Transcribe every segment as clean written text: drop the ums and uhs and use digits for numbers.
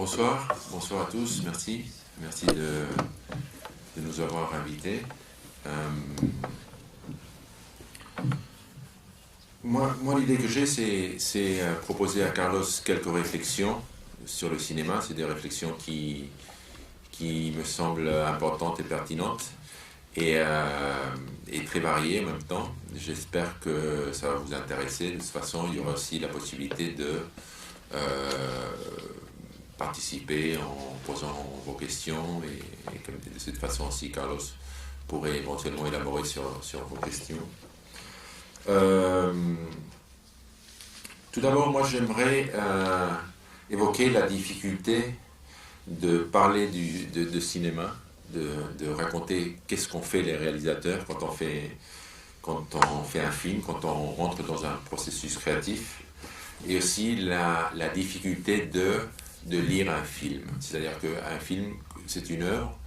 Bonsoir à tous, merci de nous avoir invités. Moi l'idée que j'ai, c'est proposer à Carlos quelques réflexions sur le cinéma. C'est des réflexions qui me semblent importantes et pertinentes et très variées en même temps. J'espère que ça va vous intéresser. De toute façon, il y aura aussi la possibilité de participer en posant vos questions et comme de cette façon aussi Carlos pourrait éventuellement élaborer sur vos questions. Tout d'abord, moi j'aimerais évoquer la difficulté de parler de cinéma, de raconter qu'est-ce qu'on fait les réalisateurs quand on fait un film, quand on rentre dans un processus créatif, et aussi la difficulté de lire un film. C'est-à-dire qu'un film, c'est une œuvre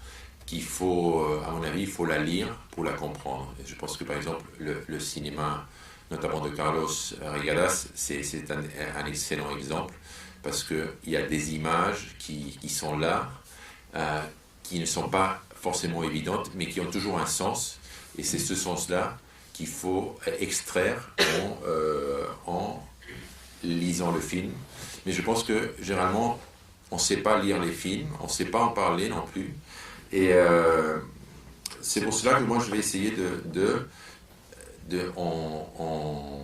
qu'il faut, à mon avis, il faut la lire pour la comprendre. Et je pense que, par exemple, le cinéma, notamment de Carlos Regadas, c'est un excellent exemple, parce qu'il y a des images qui sont là, qui ne sont pas forcément évidentes, mais qui ont toujours un sens, et c'est ce sens-là qu'il faut extraire en lisant le film. Mais je pense que généralement on ne sait pas lire les films, on ne sait pas en parler non plus, et c'est pour cela que moi je vais essayer en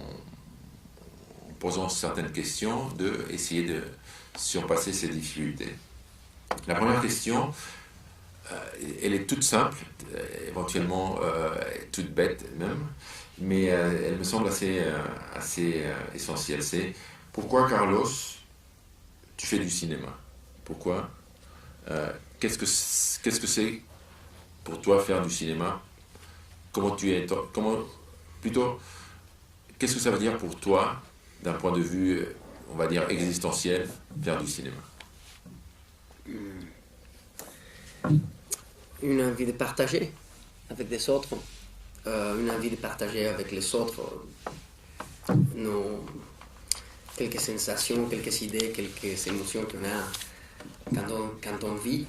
posant certaines questions, essayer de surpasser ces difficultés. La première question, elle est toute simple, éventuellement toute bête même, mais elle me semble assez essentielle. C'est pourquoi, Carlos, tu fais du cinéma? Pourquoi? Qu'est-ce que c'est pour toi faire du cinéma? Qu'est-ce que ça veut dire pour toi, d'un point de vue, on va dire, existentiel, faire du cinéma? Une envie de partager avec des autres, une envie de partager avec les autres quelques sensations, quelques idées, quelques émotions qu'on a quand on vit.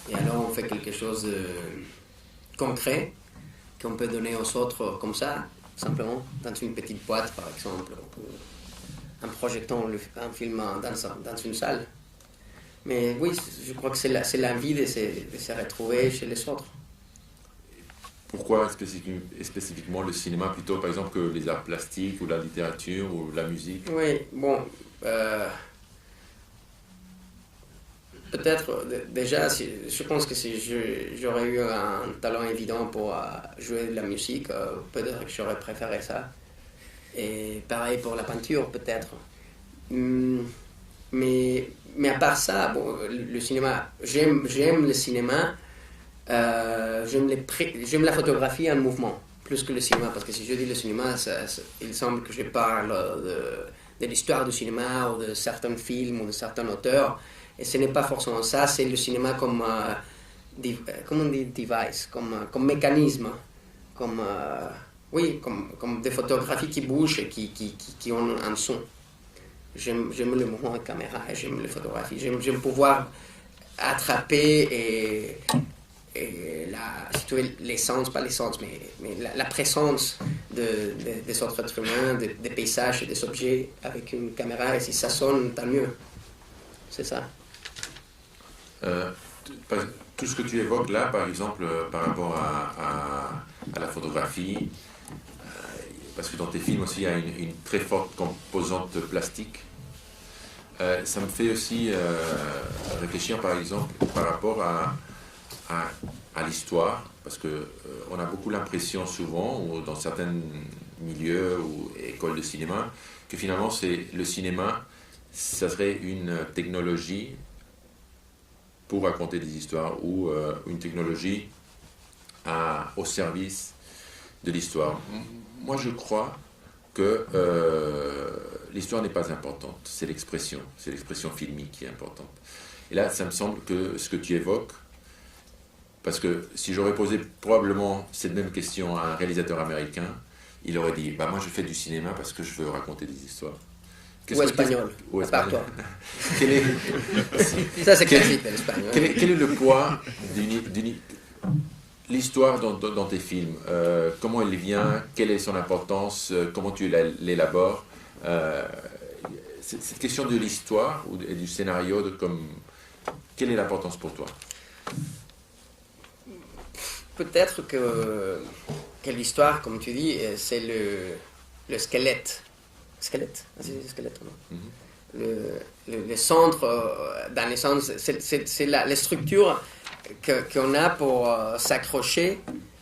Et alors on fait quelque chose de concret qu'on peut donner aux autres comme ça, simplement, dans une petite boîte par exemple, en projetant un film dans une salle. Mais oui, je crois que c'est l'envie de se retrouver chez les autres. Pourquoi spécifiquement le cinéma plutôt, par exemple, que les arts plastiques ou la littérature ou la musique? Oui, bon, peut-être déjà, je pense que si j'aurais eu un talent évident pour jouer de la musique, peut-être que j'aurais préféré ça. Et pareil pour la peinture, peut-être. Mais à part ça, bon, le cinéma, j'aime le cinéma, j'aime la photographie en mouvement, plus que le cinéma, parce que si je dis le cinéma, il semble que je parle de l'histoire du cinéma, ou de certains films, ou de certains auteurs, et ce n'est pas forcément ça, c'est le cinéma comme on dit device, comme mécanisme, comme des photographies qui bougent et qui ont un son. J'aime le mouvement de caméra, j'aime les photographies, j'aime pouvoir attraper si tu veux, l'essence, pas l'essence, mais la présence des autres êtres humains, des paysages et des objets avec une caméra, et si ça sonne, tant mieux. C'est ça. Tout ce que tu évoques là, par exemple, par rapport à la photographie, parce que dans tes films aussi il y a une très forte composante plastique, ça me fait aussi réfléchir par exemple par rapport à l'histoire, parce que on a beaucoup l'impression souvent, ou dans certains milieux ou écoles de cinéma, que finalement le cinéma, ça serait une technologie pour raconter des histoires, ou une technologie au service de l'histoire. Moi, je crois que l'histoire n'est pas importante, c'est l'expression filmique qui est importante. Et là, ça me semble que ce que tu évoques, parce que si j'aurais posé probablement cette même question à un réalisateur américain, il aurait dit, moi je fais du cinéma parce que je veux raconter des histoires. Ou espagnol, Ou à part espagnol. toi. Quel est, Ça, c'est Quel- classique de l'espagnol. quel est le poids l'histoire dans tes films? Comment elle vient? Quelle est son importance? Comment tu l'élabores? Euh, cette question de l'histoire et du scénario, quelle est l'importance pour toi? Peut-être que l'histoire, comme tu dis, c'est le squelette. Squelette, ah, c'est le squelette, non? Le centre, dans le sens, c'est la structure qu'on a pour s'accrocher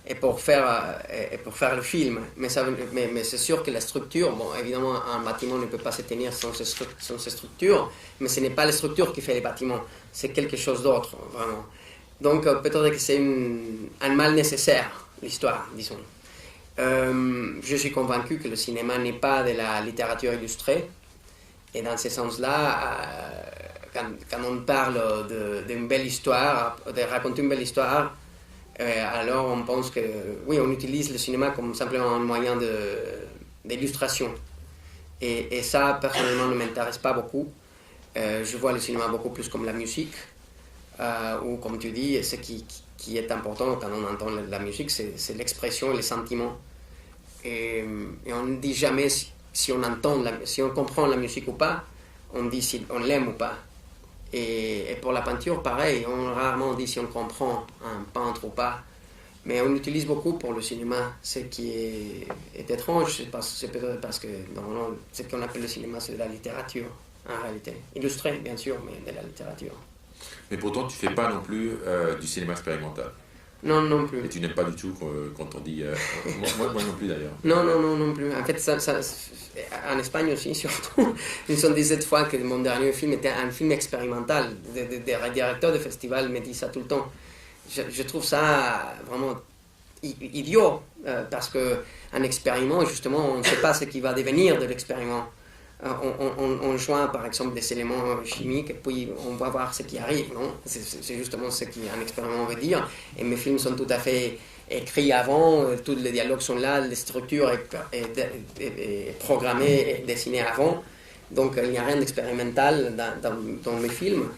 et pour faire le film. Mais c'est sûr que la structure, bon, évidemment, un bâtiment ne peut pas se tenir sans ces structures, mais ce n'est pas la structure qui fait les bâtiments, c'est quelque chose d'autre, vraiment. Donc peut-être que c'est un mal nécessaire, l'histoire, disons. Je suis convaincu que le cinéma n'est pas de la littérature illustrée. Et dans ce sens-là, quand on parle d'une belle histoire, de raconter une belle histoire, alors on pense que, oui, on utilise le cinéma comme simplement un moyen d'illustration. Et ça, personnellement, ne m'intéresse pas beaucoup. Je vois le cinéma beaucoup plus comme la musique, ou comme tu dis, ce qui est important quand on entend la musique, c'est l'expression et les sentiments. Et on ne dit jamais si on comprend la musique ou pas, on dit si on l'aime ou pas. Et pour la peinture, pareil, rarement dit si on comprend un peintre ou pas. Mais on utilise beaucoup pour le cinéma. Ce qui est étrange, c'est peut-être parce que ce qu'on appelle le cinéma, c'est de la littérature, en réalité. Illustré, bien sûr, mais de la littérature. Mais pourtant, tu ne fais pas non plus du cinéma expérimental. Non, non plus. Et tu n'aimes pas du tout quand on dit... moi non plus d'ailleurs. Non plus. En fait, en Espagne aussi, surtout, ils me sont dit cette fois que mon dernier film était un film expérimental. Des directeurs de festivals me disent ça tout le temps. Je trouve ça vraiment idiot, parce qu'un expériment, justement, on ne sait pas ce qui va devenir de l'expériment. On joint par exemple des éléments chimiques et puis on va voir ce qui arrive, non? C'est justement ce qu'un expériment veut dire. Et mes films sont tout à fait écrits avant, tous les dialogues sont là, les structures est programmées et dessinées avant. Donc il n'y a rien d'expérimental dans mes films.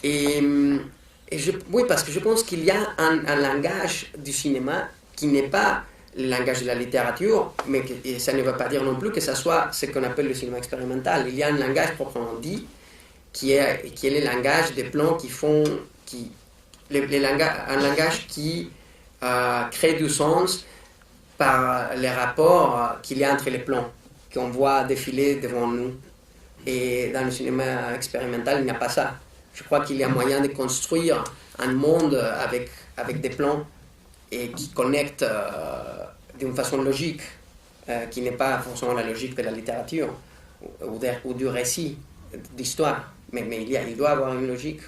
Oui, parce que je pense qu'il y a un langage du cinéma qui n'est pas le langage de la littérature, mais ça ne veut pas dire non plus que ça soit ce qu'on appelle le cinéma expérimental. Il y a un langage proprement dit qui est le langage des plans un langage qui crée du sens par les rapports qu'il y a entre les plans qu'on voit défiler devant nous. Et dans le cinéma expérimental, il n'y a pas ça. Je crois qu'il y a moyen de construire un monde avec des plans et qui connecte d'une façon logique, qui n'est pas forcément la logique de la littérature ou du récit d'histoire, mais il doit avoir une logique.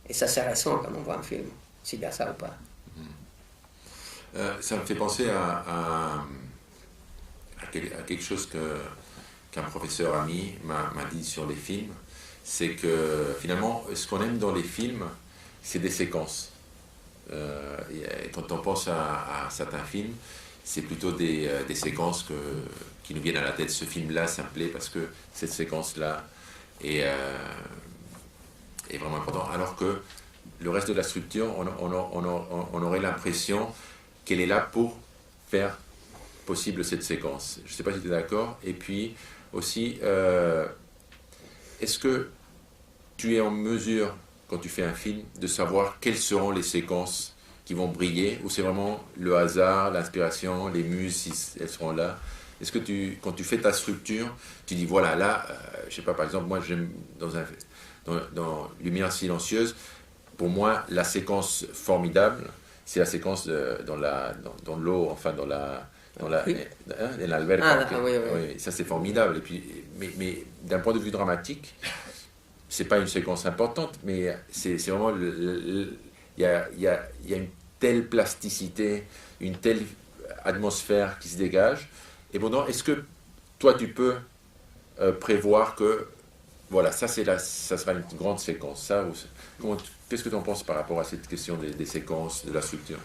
Et ça, c'est récent quand on voit un film, s'il y a ça ou pas. Ça me fait penser à quelque chose qu'un professeur ami m'a dit sur les films, c'est que finalement, ce qu'on aime dans les films, c'est des séquences. Et quand on pense à certains films, c'est plutôt des séquences qui nous viennent à la tête. Ce film-là, ça me plaît parce que cette séquence-là est vraiment importante. Alors que le reste de la structure, on aurait l'impression qu'elle est là pour faire possible cette séquence. Je ne sais pas si tu es d'accord. Et puis aussi, est-ce que tu es en mesure, quand tu fais un film, de savoir quelles seront les séquences qui vont briller, ou c'est vraiment le hasard, l'inspiration, les muses, si elles seront là? Est-ce que quand tu fais ta structure, tu dis voilà, là, je sais pas, par exemple, moi j'aime dans Lumière silencieuse, pour moi, la séquence formidable, c'est la séquence dans l'eau, enfin dans l'alberca. Oui. Ça c'est formidable. Et puis, mais d'un point de vue dramatique, c'est pas une séquence importante, mais c'est vraiment il y a une telle plasticité, une telle atmosphère qui se dégage. Et bon, est-ce que toi tu peux prévoir que voilà, ça sera une grande séquence, qu'est-ce que tu en penses par rapport à cette question des séquences, de la structure?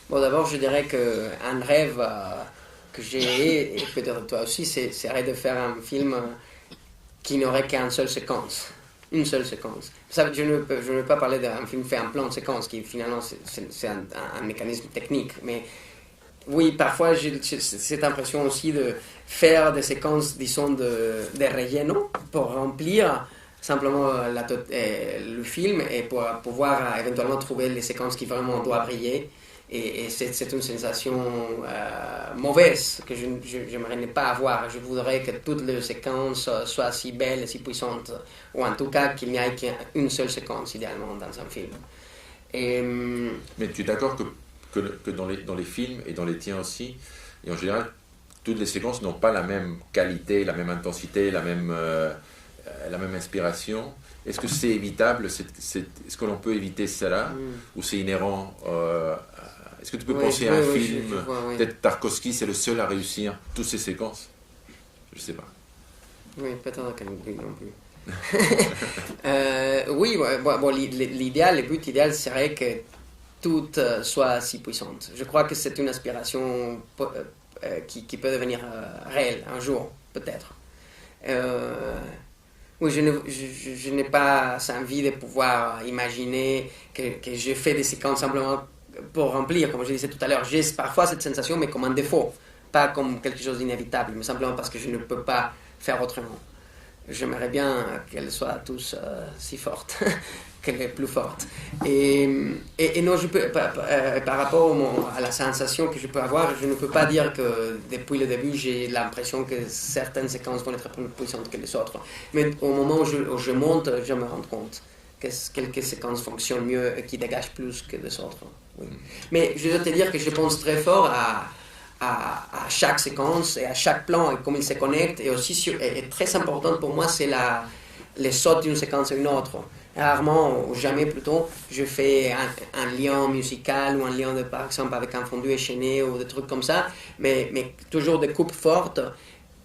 Bon, d'abord, je dirais qu'un rêve que j'ai, et peut-être toi aussi, c'est de faire un film qui n'aurait qu'une seule séquence. Une seule séquence. Ça, je ne veux pas parler d'un film fait en plan de séquence, qui finalement c'est un mécanisme technique, mais oui, parfois j'ai cette impression aussi de faire des séquences, disons, de relleno pour remplir simplement le film et pour pouvoir éventuellement trouver les séquences qui vraiment doivent briller. Et c'est une sensation mauvaise que j'aimerais ne pas avoir. Je voudrais que toutes les séquences soient si belles et si puissantes, ou en tout cas qu'il n'y ait qu'une seule séquence idéalement dans un film. Mais tu es d'accord que dans les films et dans les tiens aussi, et en général, toutes les séquences n'ont pas la même qualité, la même intensité, la même inspiration. Est-ce que c'est évitable? Est-ce que l'on peut éviter cela? Ou c'est inhérent Est-ce que tu peux penser à un film, peut-être Tarkovsky, c'est le seul à réussir toutes ces séquences? Je ne sais pas. Oui, peut-être qu'elle non plus. Oui, l'idéal, le but idéal serait que tout soit si puissante. Je crois que c'est une aspiration qui peut devenir réelle un jour, peut-être. Oui, je n'ai pas envie de pouvoir imaginer que je fais des séquences simplement pour remplir, comme je disais tout à l'heure. J'ai parfois cette sensation, mais comme un défaut, pas comme quelque chose d'inévitable, mais simplement parce que je ne peux pas faire autrement. J'aimerais bien qu'elles soient tous si fortes, qu'elles soient plus fortes. Et non, par rapport à la sensation que je peux avoir, je ne peux pas dire que depuis le début, j'ai l'impression que certaines séquences vont être plus puissantes que les autres. Mais au moment où je monte, je me rends compte que quelques séquences fonctionnent mieux et qui dégagent plus que les autres. Oui. Mais je dois te dire que je pense très fort à chaque séquence et à chaque plan et comment ils se connectent. Et aussi, et très important pour moi, c'est les sauts d'une séquence à une autre. Rarement, ou jamais plutôt, je fais un lien musical ou un lien, par exemple, avec un fondu échaîné ou des trucs comme ça, mais toujours des coupes fortes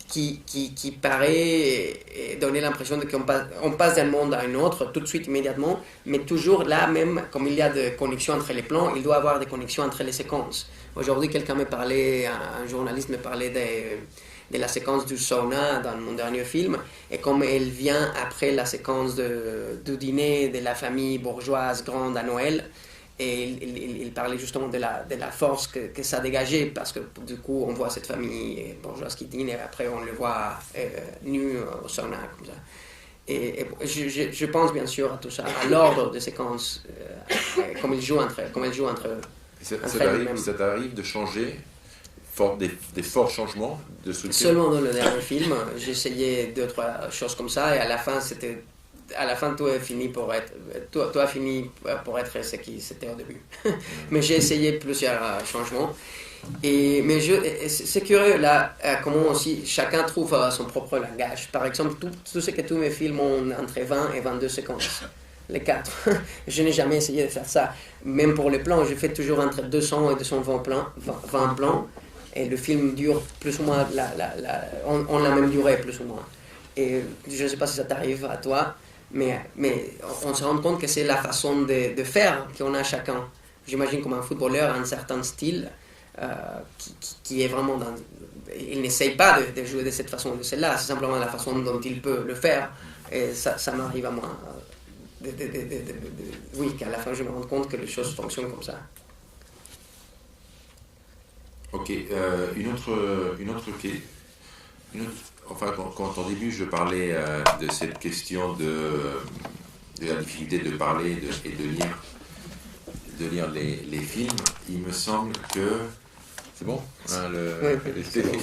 qui paraît donner l'impression qu'on passe d'un monde à un autre tout de suite, immédiatement, mais toujours là même, comme il y a des connexions entre les plans, il doit y avoir des connexions entre les séquences. Aujourd'hui, quelqu'un me parlait, un journaliste me parlait de la séquence du sauna dans mon dernier film, et comme elle vient après la séquence du dîner de la famille bourgeoise grande à Noël, et il parlait justement de la force que ça dégageait, parce que du coup on voit cette famille bourgeoise qui dîne, et après on le voit nu au sauna, comme ça. Et je pense bien sûr à tout ça, à l'ordre des séquences, comme elles jouent entre eux. Ça t'arrive de changer des forts changements de structure? Seulement dans le dernier film, j'ai essayé 2-3 choses comme ça, et à la fin, tout a fini pour être ce qui c'était au début. Mais j'ai essayé plusieurs changements. Mais c'est curieux là, comment aussi chacun trouve son propre langage. Par exemple, tout ce que tous mes films ont entre 20 et 22 séquences. Les 4. Je n'ai jamais essayé de faire ça. Même pour les plans, je fais toujours entre 200 et 220 plans. Et le film dure plus ou moins, on la même durée, plus ou moins. Et je ne sais pas si ça t'arrive à toi, mais on se rend compte que c'est la façon de faire qu'on a chacun. J'imagine comme un footballeur, un certain style qui est vraiment dans... Il n'essaye pas de jouer de cette façon ou de celle-là, c'est simplement la façon dont il peut le faire. Et ça m'arrive à moi. Oui, qu'à la fin je me rends compte que les choses fonctionnent comme ça. Ok, enfin, quand au début je parlais de cette question de la difficulté de parler et de lire les films, il me semble que c'est bon, hein, oui, c'est bon.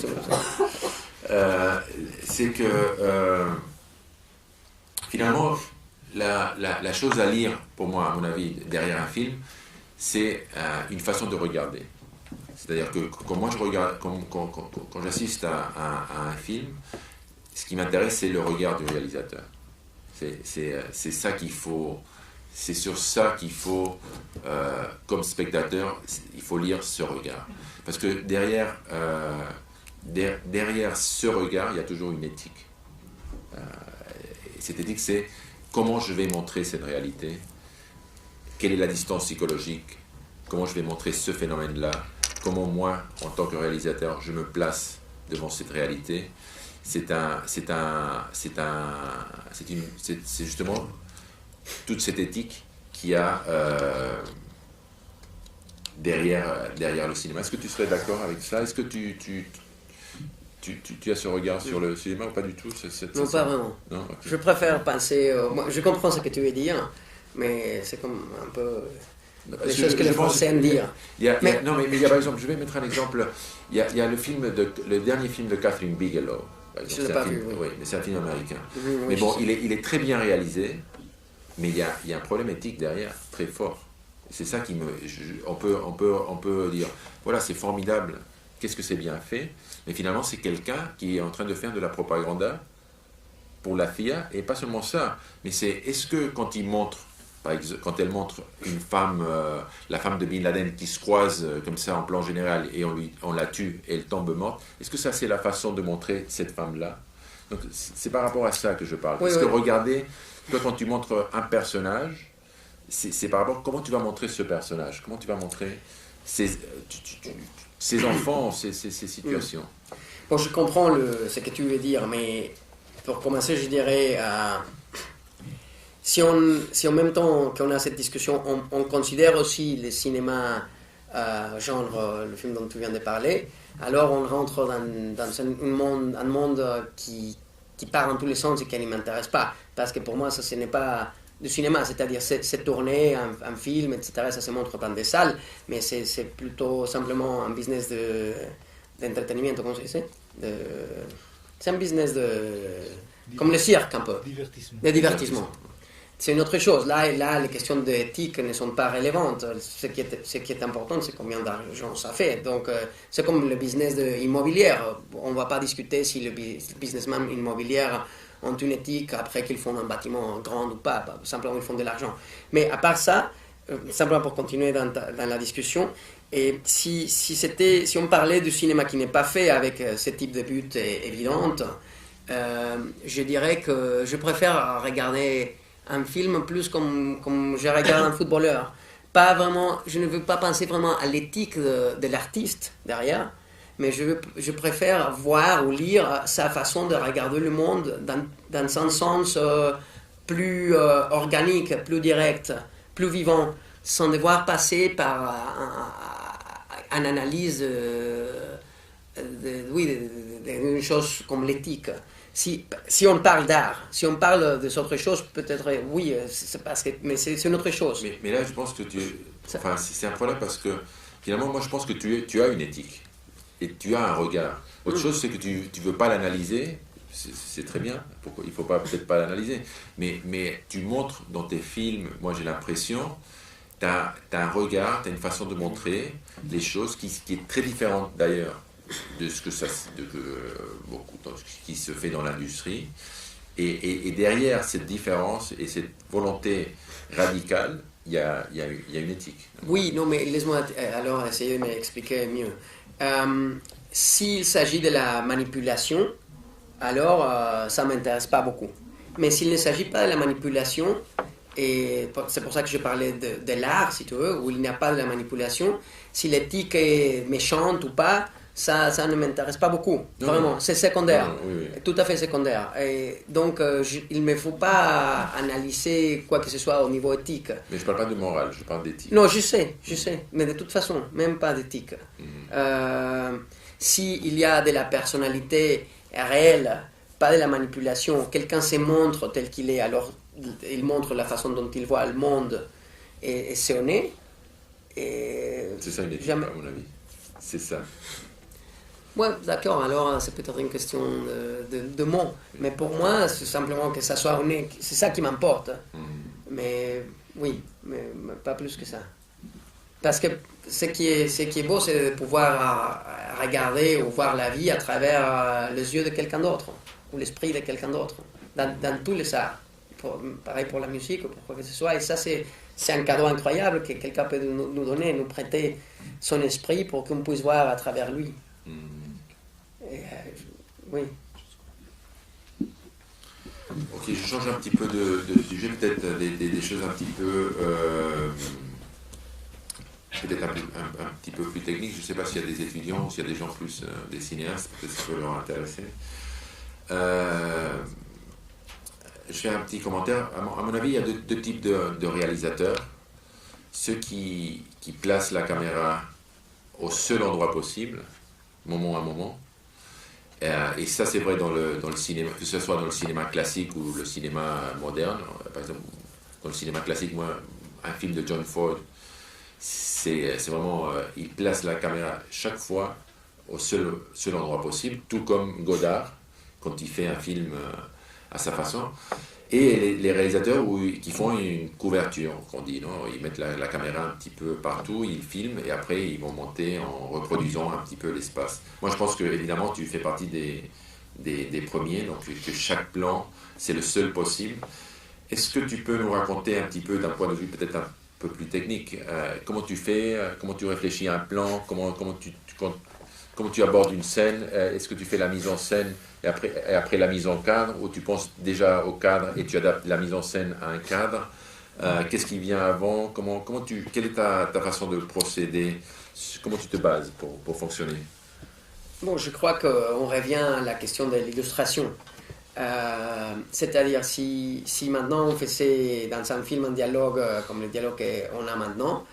C'est que finalement la chose à lire pour moi, à mon avis, derrière un film, c'est une façon de regarder. C'est-à-dire que quand moi je regarde, quand j'assiste à un film, ce qui m'intéresse, c'est le regard du réalisateur. C'est ça qu'il faut, c'est sur ça qu'il faut, comme spectateur, il faut lire ce regard. Parce que derrière ce regard, il y a toujours une éthique. Cette éthique, c'est comment je vais montrer cette réalité, quelle est la distance psychologique, comment je vais montrer ce phénomène-là, comment moi, en tant que réalisateur, je me place devant cette réalité. c'est justement toute cette éthique qu'il y a derrière le cinéma. Est-ce que tu serais d'accord avec ça? Est-ce que tu as ce regard sur le cinéma ou pas du tout? Non, pas vraiment. Non, okay. Je préfère penser... moi, je comprends ce que tu veux dire, mais c'est comme un peu les choses que les Français aiment dire. Non, mais il y a par exemple, je vais mettre un exemple. Il y a le dernier film de Catherine Bigelow. Je ne l'ai pas vu, oui, mais c'est un film américain. Oui, mais bon, il est très bien réalisé, mais il y a un problème éthique derrière, très fort. C'est ça qui on peut dire, voilà, c'est formidable, qu'est-ce que c'est bien fait, mais finalement c'est quelqu'un qui est en train de faire de la propagande pour la FIA, et pas seulement ça, mais est-ce que quand quand elle montre une femme, la femme de Bin Laden qui se croise comme ça en plan général et on la tue et elle tombe morte, est-ce que ça c'est la façon de montrer cette femme-là? Donc c'est par rapport à ça que je parle. Parce que regardez, toi quand tu montres un personnage, c'est par rapport à comment tu vas montrer ce personnage, comment tu vas montrer ces enfants, ces situations. Bon, je comprends ce que tu veux dire, mais pour commencer, je dirais, si en même temps qu'on a cette discussion, on considère aussi le cinéma genre le film dont tu viens de parler, alors on rentre dans un monde qui part dans tous les sens et qui ne m'intéresse pas. Parce que pour moi, ça, ce n'est pas du cinéma, c'est-à-dire c'est tourné, un film, etc. Ça se montre dans des salles, mais c'est plutôt simplement un business d'entreteniment, comment ça se dit? C'est un business comme le cirque un peu. De divertissement. C'est une autre chose. Là, les questions d'éthique ne sont pas relevantes. Ce qui est important, c'est combien d'argent ça fait. Donc, c'est comme le business immobilier. On ne va pas discuter si le businessman immobilier ont une éthique après qu'ils font un bâtiment grand ou pas. Simplement, ils font de l'argent. Mais à part ça, simplement pour continuer dans la discussion, et si on parlait du cinéma qui n'est pas fait avec ce type de but évident, je dirais que je préfère regarder un film plus comme je regarde un footballeur. Pas vraiment, je ne veux pas penser vraiment à l'éthique de l'artiste derrière, mais je préfère voir ou lire sa façon de regarder le monde dans un sens plus organique, plus direct, plus vivant, sans devoir passer par une analyse d'une chose comme l'éthique. Si on parle d'art, si on parle des autres choses, peut-être oui, c'est parce que, mais c'est une autre chose. Mais là, je pense que c'est un problème parce que finalement, moi, je pense que tu as une éthique et tu as un regard. Autre chose, c'est que tu ne veux pas l'analyser. C'est très bien. Pourquoi il ne faut peut-être pas l'analyser. Mais tu montres dans tes films, moi, j'ai l'impression, tu as un regard, tu as une façon de montrer les choses qui est très différente d'ailleurs de ce qui se fait dans l'industrie. Et derrière cette différence et cette volonté radicale, il y a une éthique. Oui, non, mais laisse-moi alors essayer de m'expliquer mieux. S'il s'agit de la manipulation, alors ça ne m'intéresse pas beaucoup. Mais s'il ne s'agit pas de la manipulation, et c'est pour ça que je parlais de l'art, si tu veux, où il n'y a pas de la manipulation, si l'éthique est méchante ou pas, ça ne m'intéresse pas beaucoup. Non, vraiment, c'est secondaire. Non, oui. Tout à fait secondaire. Et donc, il ne me faut pas analyser quoi que ce soit au niveau éthique. Mais je ne parle pas de morale, je parle d'éthique. Non, je sais. Mais de toute façon, même pas d'éthique. S'il y a de la personnalité réelle, pas de la manipulation, quelqu'un se montre tel qu'il est, alors il montre la façon dont il voit le monde et c'est honnête. C'est ça une éthique, à mon avis. C'est ça. Ouais, d'accord, alors c'est peut-être une question de mots. Mais pour moi, c'est simplement que ça soit honnête. C'est ça qui m'importe. Mais oui, mais pas plus que ça. Parce que ce qui est beau, c'est de pouvoir regarder ou voir la vie à travers les yeux de quelqu'un d'autre, ou l'esprit de quelqu'un d'autre, dans tous les arts. Pareil pour la musique, ou pour quoi que ce soit. Et ça, c'est un cadeau incroyable que quelqu'un peut nous donner, nous prêter son esprit pour qu'on puisse voir à travers lui. Et, oui. Ok, je change un petit peu de sujet, peut-être des choses un petit peu peut-être un petit peu plus techniques. Je ne sais pas s'il y a des étudiants ou s'il y a des gens plus des cinéastes, peut-être ça peut leur intéresser. je fais un petit commentaire. À mon avis, il y a deux types de réalisateurs. Ceux qui placent la caméra au seul endroit possible, moment à moment. Et ça, c'est vrai dans le cinéma, que ce soit dans le cinéma classique ou le cinéma moderne. Par exemple, dans le cinéma classique, moi, un film de John Ford, c'est vraiment, il place la caméra chaque fois au seul endroit possible, tout comme Godard, quand il fait un film à sa façon. Et les réalisateurs qui font une couverture, qu'on dit, non, ils mettent la caméra un petit peu partout, ils filment et après ils vont monter en reproduisant un petit peu l'espace. Moi je pense que évidemment tu fais partie des premiers, donc que chaque plan c'est le seul possible. Est-ce que tu peux nous raconter un petit peu d'un point de vue peut-être un peu plus technique, comment tu fais, comment tu réfléchis à un plan, comment tu abordes une scène, est-ce que tu fais la mise en scène et après la mise en cadre, ou tu penses déjà au cadre et tu adaptes la mise en scène à un cadre, qu'est-ce qui vient avant, quelle est ta façon de procéder, comment tu te bases pour fonctionner? Bon, je crois qu'on revient à la question de l'illustration. C'est-à-dire, si maintenant on faisait dans un film un dialogue comme le dialogue qu'on a maintenant,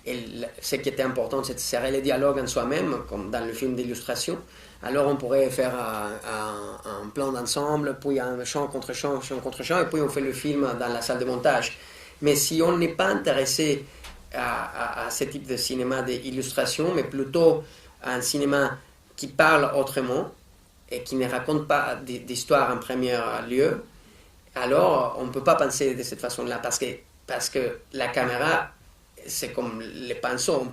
et ce qui était important, c'est de serrer les dialogues en soi-même, comme dans le film d'illustration. Alors on pourrait faire un plan d'ensemble, puis un champ contre champ, et puis on fait le film dans la salle de montage. Mais si on n'est pas intéressé à ce type de cinéma d'illustration, mais plutôt à un cinéma qui parle autrement et qui ne raconte pas d'histoire en premier lieu, alors on ne peut pas penser de cette façon-là, parce que la caméra, c'est comme les pinceaux,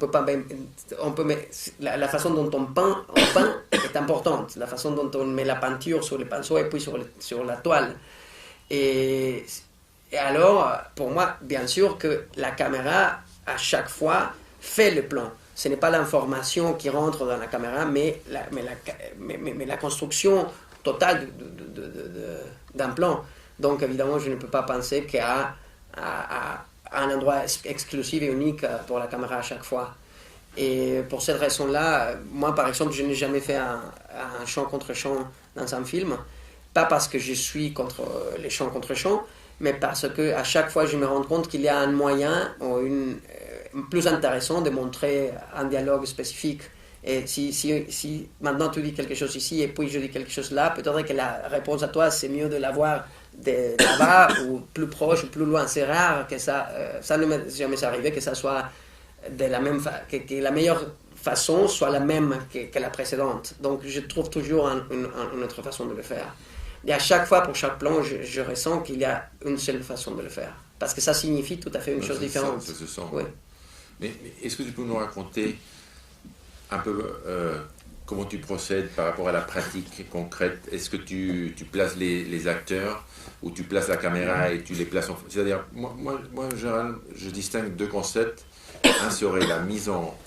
la façon dont on peint est importante, la façon dont on met la peinture sur les pinceaux et puis sur la toile. Et alors, pour moi, bien sûr que la caméra, à chaque fois, fait le plan. Ce n'est pas l'information qui rentre dans la caméra, mais la construction totale d'un plan. Donc, évidemment, je ne peux pas penser qu'à un endroit exclusif et unique pour la caméra à chaque fois. Et pour cette raison-là, moi par exemple, je n'ai jamais fait un champ contre champ dans un film, pas parce que je suis contre les champs contre champs, mais parce que à chaque fois je me rends compte qu'il y a un moyen plus intéressant de montrer un dialogue spécifique. Et si maintenant tu dis quelque chose ici et puis je dis quelque chose là, peut-être que la réponse à toi c'est mieux de l'avoir de là-bas ou plus proche ou plus loin. C'est rare que ça ne m'est jamais arrivé que ça soit de la même que la meilleure façon soit la même que la précédente. Donc je trouve toujours une autre façon de le faire. Et à chaque fois, pour chaque plan, je ressens qu'il y a une seule façon de le faire. Parce que ça signifie tout à fait une chose différente. Ça se sent. Oui. Mais est-ce que tu peux nous raconter un peu comment tu procèdes par rapport à la pratique concrète? Est-ce que tu places les acteurs ou tu places la caméra et tu les places en... C'est-à-dire, moi en général, je distingue deux concepts. Un serait la mise en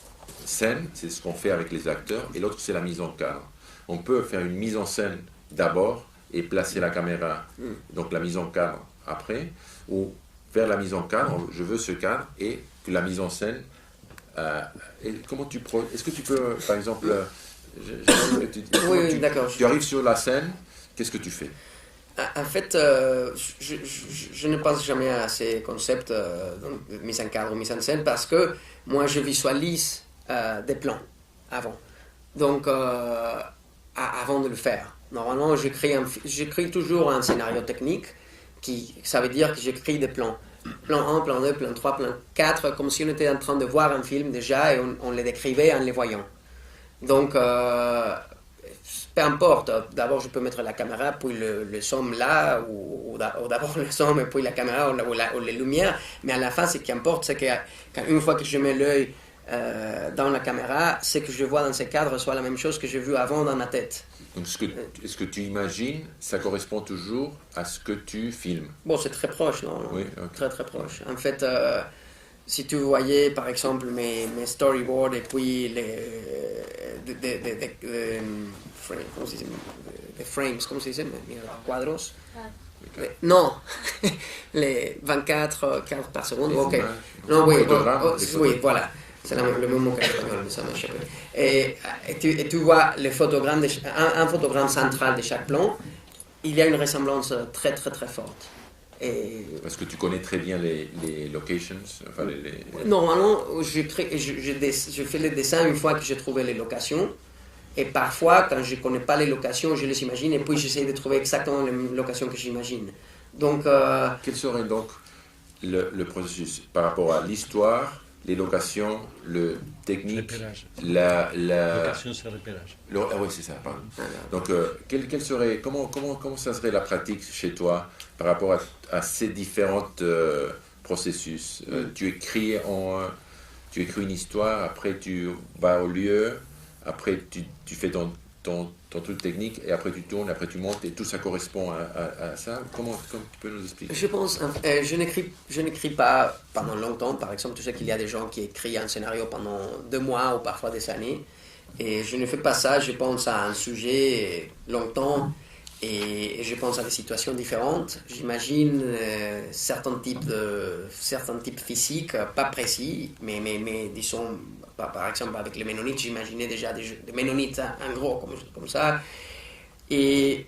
scène, c'est ce qu'on fait avec les acteurs, et l'autre c'est la mise en cadre. On peut faire une mise en scène d'abord et placer la caméra, donc la mise en cadre après, ou faire la mise en cadre, je veux ce cadre, et que la mise en scène... est-ce que tu peux, par exemple... Oui, d'accord. Tu arrives sur la scène, qu'est-ce que tu fais? En fait, je ne pense jamais à ces concepts de mise en cadre, mise en scène, parce que moi, je visualise des plans avant. Donc, avant de le faire. Normalement, j'écris toujours un scénario technique, ça veut dire que j'écris des plans. Plan 1, plan 2, plan 3, plan 4, comme si on était en train de voir un film déjà et on les décrivait en les voyant. Donc, peu importe, d'abord je peux mettre la caméra, puis le son là, ou d'abord le son, et puis la caméra, ou les lumières, mais à la fin, ce qui importe, c'est qu'une fois que je mets l'œil dans la caméra, ce que je vois dans ces cadres soit la même chose que j'ai vu avant dans ma tête. Donc, ce que tu imagines, ça correspond toujours à ce que tu filmes? Bon, c'est très proche, non? Oui, okay. Très très proche. En fait, si tu voyais par exemple mes storyboards et puis les frames, comment se dice? Quadros? Non, les 24 cadres par seconde. Ok. Non, oui, voilà. C'est le même mot que ça m'a échappé. Et tu vois le photogramme un photogramme central de chaque plan, il y a une ressemblance très très très forte. Et Parce que tu connais très bien les locations, enfin normalement, je fais les dessins une fois que j'ai trouvé les locations. Et parfois, quand je ne connais pas les locations, je les imagine et puis j'essaie de trouver exactement les locations que j'imagine. Donc, Quel serait donc le processus par rapport à l'histoire, les locations, le technique, la... Location sur repérage. Ah oui, c'est ça, pardon. Donc, quelle serait, comment ça serait la pratique chez toi par rapport à ces différents processus? Tu écris une histoire, après tu vas au lieu, après tu fais ton truc technique, et après tu tournes, après tu montes, et tout ça correspond à ça. Comment tu peux nous expliquer? je pense, je n'écris pas pendant longtemps. Par exemple, tu sais qu'il y a des gens qui écrivent un scénario pendant 2 mois ou parfois des années. Et je ne fais pas ça, je pense à un sujet longtemps et je pense à des situations différentes. J'imagine certains types physiques, pas précis, mais disons, par exemple avec les Ménonites, j'imaginais déjà des Ménonites en gros comme ça. Et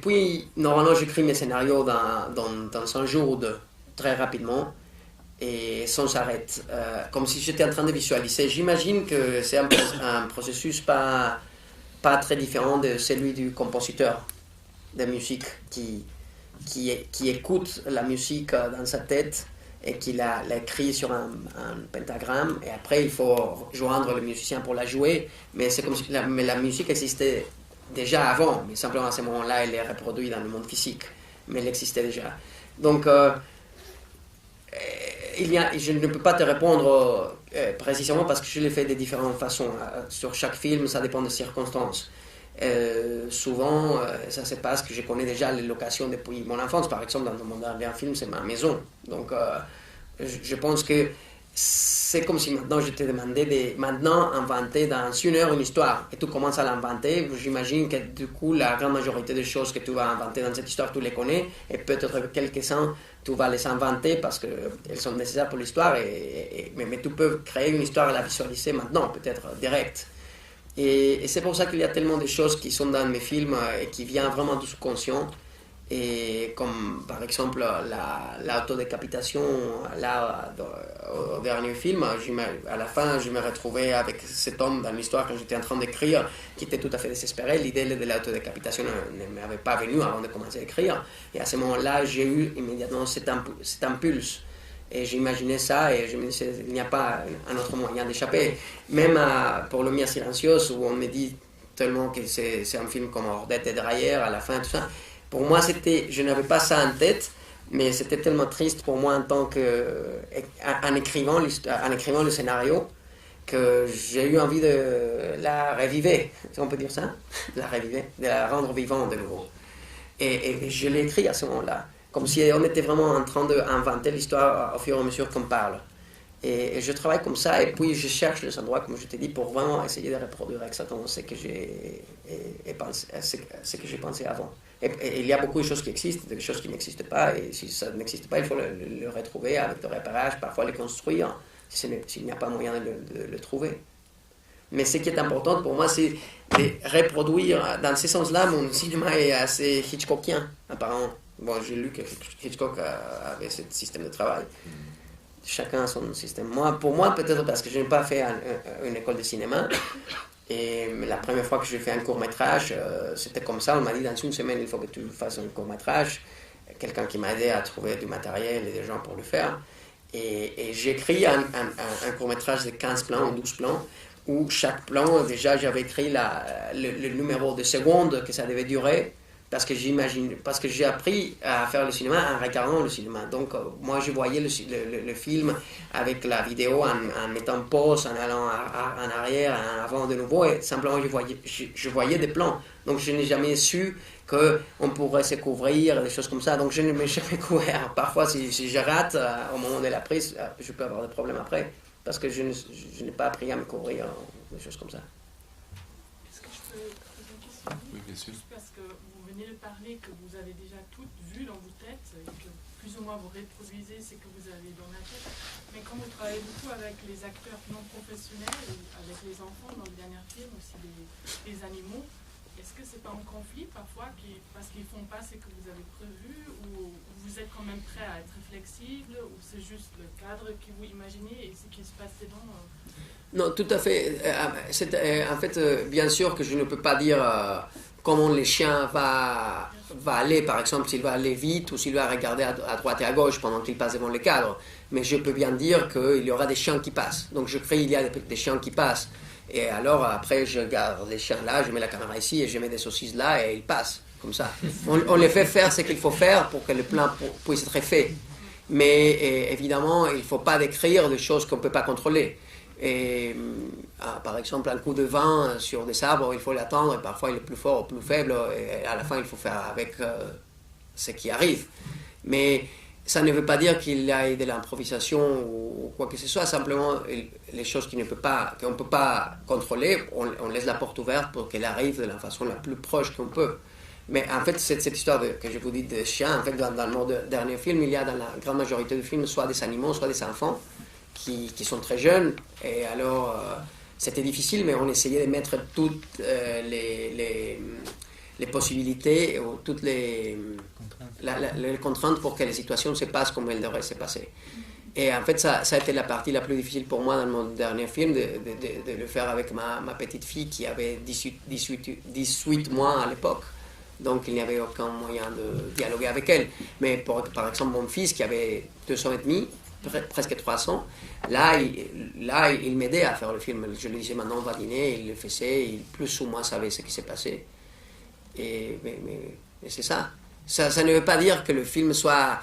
puis, normalement, j'écris mes scénarios dans un jour ou deux, très rapidement et sans arrêt, comme si j'étais en train de visualiser. J'imagine que c'est un processus pas très différent de celui du compositeur de musique qui écoute la musique dans sa tête et qui l'écrit sur un pentagramme et après il faut joindre le musicien pour la jouer, mais c'est comme si la musique existait déjà avant, mais simplement à ce moment-là elle est reproduite dans le monde physique, mais elle existait déjà. Donc je ne peux pas te répondre précisément parce que je l'ai fait de différentes façons. Sur chaque film, ça dépend des circonstances. Souvent, ça se passe que je connais déjà les locations depuis mon enfance. Par exemple, dans mon dernier film, c'est ma maison. Donc, je pense que c'est comme si maintenant je te demandais de maintenant inventer dans 1 heure une histoire et tu commences à l'inventer. J'imagine que du coup, la grande majorité des choses que tu vas inventer dans cette histoire, tu les connais et peut-être quelques-uns, tu vas les inventer parce qu'elles sont nécessaires pour l'histoire. Mais tu peux créer une histoire et la visualiser maintenant, peut-être direct. Et c'est pour ça qu'il y a tellement de choses qui sont dans mes films et qui viennent vraiment du subconscient. Et comme par exemple l'autodécapitation, là, au dernier film, à la fin, je me retrouvais avec cet homme dans l'histoire quand j'étais en train d'écrire, qui était tout à fait désespéré. L'idée de l'autodécapitation ne m'avait pas venu avant de commencer à écrire. Et à ce moment-là, j'ai eu immédiatement cet impulse. Et j'imaginais ça et je me disais, il n'y a pas un autre moyen d'échapper. Même pour Le Mia Silencieuse, où on me dit tellement que c'est un film comme Ordette et Dreyer, à la fin, tout ça. Pour moi, je n'avais pas ça en tête, mais c'était tellement triste pour moi en écrivant le scénario, que j'ai eu envie de la revivre, si on peut dire ça, de la rendre vivante de nouveau. Et je l'ai écrit à ce moment-là, comme si on était vraiment en train d'inventer l'histoire au fur et à mesure qu'on parle. Et je travaille comme ça, et puis je cherche les endroits, comme je t'ai dit, pour vraiment essayer de reproduire exactement ce que j'ai pensé avant. Et il y a beaucoup de choses qui existent, des choses qui n'existent pas, et si ça n'existe pas, il faut le retrouver avec le repérage, parfois le construire, s'il n'y a pas moyen de le trouver. Mais ce qui est important pour moi, c'est de reproduire, dans ce sens-là, mon cinéma est assez Hitchcockien, apparemment. Bon, j'ai lu que Hitchcock avait ce système de travail. Chacun a son système. Pour moi, peut-être parce que je n'ai pas fait une école de cinéma. Et la première fois que j'ai fait un court-métrage, c'était comme ça. On m'a dit, dans 1 semaine, il faut que tu fasses un court-métrage. Quelqu'un qui m'a aidé à trouver du matériel et des gens pour le faire. Et j'ai écrit un court-métrage de 15 plans ou 12 plans, où chaque plan, déjà, j'avais écrit le numéro de secondes que ça devait durer. Parce que j'ai appris à faire le cinéma en regardant le cinéma. Donc, moi, je voyais le film avec la vidéo en mettant pause, en allant en arrière, en avant de nouveau, et simplement, je voyais des plans. Donc, je n'ai jamais su qu'on pourrait se couvrir, des choses comme ça. Donc, je ne me suis jamais couvert. Parfois, si je rate au moment de la prise, je peux avoir des problèmes après, parce que je n'ai pas appris à me couvrir, des choses comme ça. Est-ce que je peux poser une question? Oui, bien sûr. Parce que vous venez de parler que vous avez déjà tout vu dans vos têtes et que plus ou moins vous reproduisez ce que vous avez dans la tête. Mais quand vous travaillez beaucoup avec les acteurs non professionnels, avec les enfants dans le dernier film, aussi les animaux, est-ce que c'est pas un conflit parfois parce qu'ils font pas ce que vous avez prévu, ou vous êtes quand même prêt à être flexible, ou c'est juste le cadre que vous imaginez et ce qui se passe dedans Non, tout à fait. En fait, bien sûr que je ne peux pas dire comment le chien va aller, par exemple, s'il va aller vite ou s'il va regarder à droite et à gauche pendant qu'il passe devant le cadre. Mais je peux bien dire qu'il y aura des chiens qui passent. Donc je crée, il y a des chiens qui passent. Et alors, après, je garde les chiens là, je mets la caméra ici et je mets des saucisses là et ils passent, comme ça. On les fait faire ce qu'il faut faire pour que le plan puisse être fait. Mais évidemment, il ne faut pas décrire des choses qu'on ne peut pas contrôler. Et, par exemple, un coup de vent sur des arbres, il faut l'attendre, et parfois il est plus fort ou plus faible, et à la fin, il faut faire avec ce qui arrive. Mais ça ne veut pas dire qu'il y ait de l'improvisation ou quoi que ce soit, simplement les choses qu'on ne peut pas contrôler, on laisse la porte ouverte pour qu'elle arrive de la façon la plus proche qu'on peut. Mais en fait, cette histoire que je vous dis de chiens, en fait, dans mon dernier film, il y a dans la grande majorité du film soit des animaux, soit des enfants qui sont très jeunes. Et alors, c'était difficile, mais on essayait de mettre toutes les possibilités ou toutes les contraintes pour que les situations se passent comme elles devraient se passer. Et en fait, ça a été la partie la plus difficile pour moi dans mon dernier film, de le faire avec ma petite fille qui avait 18 mois à l'époque. Donc il n'y avait aucun moyen de dialoguer avec elle. Mais par exemple, mon fils qui avait 2 ans et demi, presque 3 ans, là il m'aidait à faire le film. Je lui disais maintenant on va dîner, il le faisait, il plus ou moins savait ce qui s'est passé. Mais c'est ça. Ça ne veut pas dire que le film soit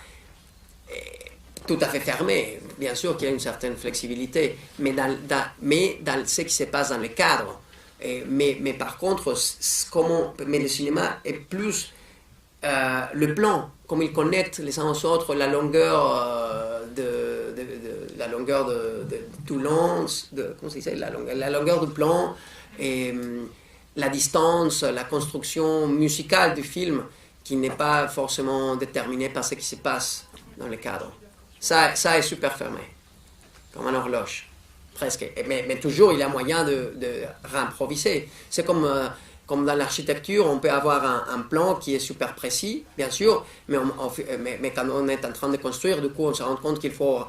tout à fait fermé. Bien sûr qu'il y a une certaine flexibilité, mais dans ce qui se passe dans le cadre. Mais par contre, le cinéma est plus le plan, comme ils connectent les uns aux autres, la longueur de Toulon, comment ça s'appelle, la longueur du plan, et la distance, la construction musicale du film, qui n'est pas forcément déterminée par ce qui se passe dans le cadre. Ça est super fermé, comme une horloge. Presque. Mais toujours, il y a moyen de réimproviser. C'est comme dans l'architecture, on peut avoir un plan qui est super précis, bien sûr, mais quand on est en train de construire, du coup, on se rend compte qu'il faut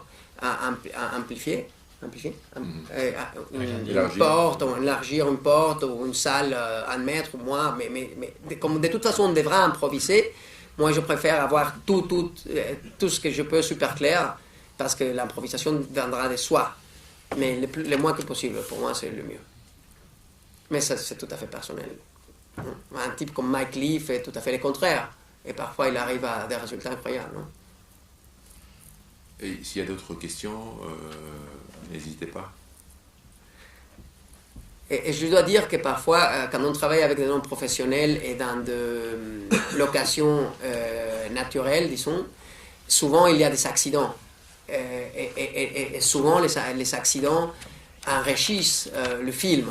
amplifier une porte, ou élargir une porte, ou une salle 1 mètre, ou moins. Mais comme de toute façon, on devra improviser, moi, je préfère avoir tout ce que je peux super clair, parce que l'improvisation viendra de soi. Mais le moins que possible, pour moi, c'est le mieux. Mais ça, c'est tout à fait personnel. Un type comme Mike Leigh fait tout à fait le contraire. Et parfois, il arrive à des résultats incroyables. Non? Et s'il y a d'autres questions, n'hésitez pas. Et je dois dire que parfois, quand on travaille avec des non-professionnels et dans des locations naturelles, disons, souvent, il y a des accidents. Et souvent les accidents enrichissent le film.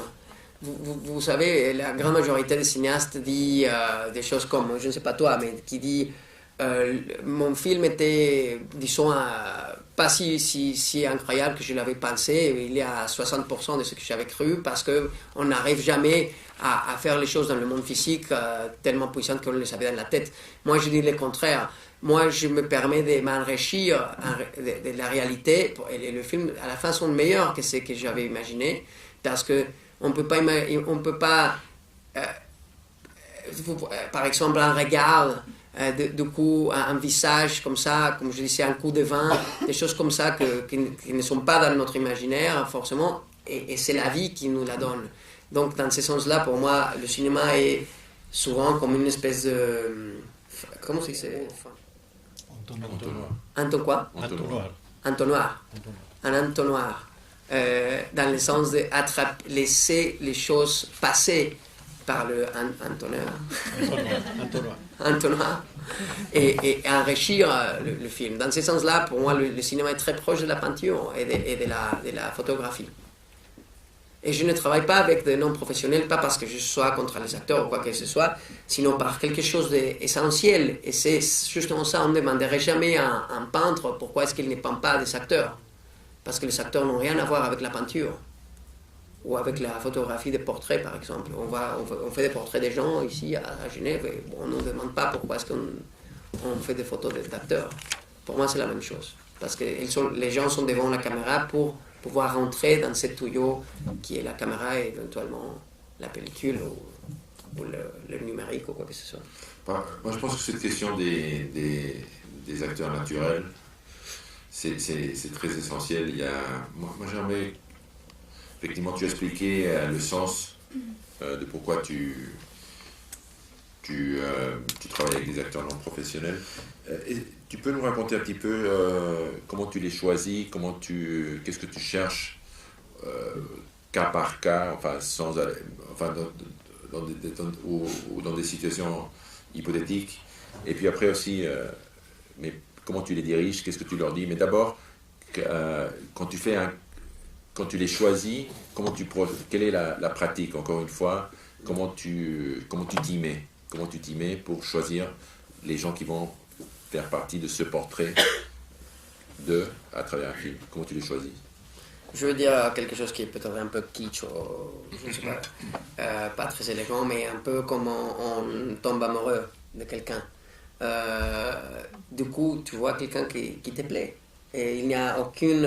Vous savez, la grande majorité des cinéastes dit des choses comme, je ne sais pas toi, mais qui dit mon film était, disons, pas si incroyable que je l'avais pensé, il y a 60% de ce que j'avais cru, parce qu'on n'arrive jamais à faire les choses dans le monde physique tellement puissantes qu'on les avait dans la tête. Moi, je dis le contraire. Moi, je me permets de m'enrichir de la réalité, et le film, à la fin, sont meilleurs que ce que j'avais imaginé, parce qu'on ne peut pas par exemple, un regard, du coup, un visage comme ça, comme je disais, un coup de vent, des choses comme ça qui ne sont pas dans notre imaginaire, forcément, et c'est la vie qui nous la donne. Donc, dans ce sens-là, pour moi, le cinéma est souvent comme une espèce de... Comment c'est que c'est? Entonnoir. Entonnoir. Un entonnoir. Dans le sens de laisser les choses passer par le entonnoir. Et enrichir le film. Dans ce sens-là, pour moi, le cinéma est très proche de la peinture et de la photographie. Et je ne travaille pas avec des non-professionnels, pas parce que je sois contre les acteurs ou quoi que ce soit, sinon par quelque chose d'essentiel. Et c'est justement ça, on ne demanderait jamais à un peintre pourquoi est-ce qu'il ne peint pas des acteurs. Parce que les acteurs n'ont rien à voir avec la peinture. ou avec la photographie des portraits, par exemple. On fait des portraits des gens ici à Genève et on ne nous demande pas pourquoi est-ce qu'on fait des photos d'acteurs. Pour moi, c'est la même chose. Parce que les gens sont devant la caméra pour pouvoir rentrer dans ce tuyau qui est la caméra et éventuellement la pellicule ou le numérique ou quoi que ce soit. Moi, je pense que cette question des acteurs naturels, c'est très essentiel. Moi j'aimerais... Effectivement, tu as expliqué le sens de pourquoi tu travailles avec des acteurs non professionnels. Tu peux nous raconter un petit peu comment tu les choisis, qu'est-ce que tu cherches cas par cas, dans des situations hypothétiques. Et puis après aussi, mais comment tu les diriges, qu'est-ce que tu leur dis. Mais d'abord, quand tu les choisis, quelle est la pratique, encore une fois, comment tu t'y mets? Comment tu t'y mets pour choisir les gens qui vont faire partie de ce portrait à travers un film? Comment tu les choisis? Je veux dire quelque chose qui est peut-être un peu kitsch, je ne sais pas très élégant, mais un peu comme on tombe amoureux de quelqu'un. Du coup, tu vois quelqu'un qui te plaît. Et il n'y a aucune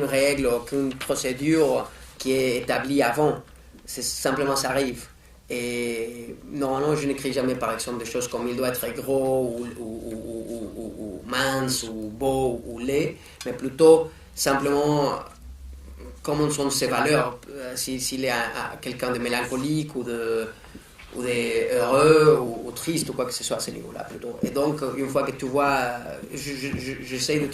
règle, aucune procédure qui est établie avant. C'est simplement ça arrive. Et normalement, je n'écris jamais par exemple des choses comme il doit être gros ou mince ou beau ou laid, mais plutôt simplement comment sont ses valeurs, s'il est quelqu'un de mélancolique ou de heureux ou triste ou quoi que ce soit à ce niveau-là plutôt. Et donc une fois que tu vois, j'essaie de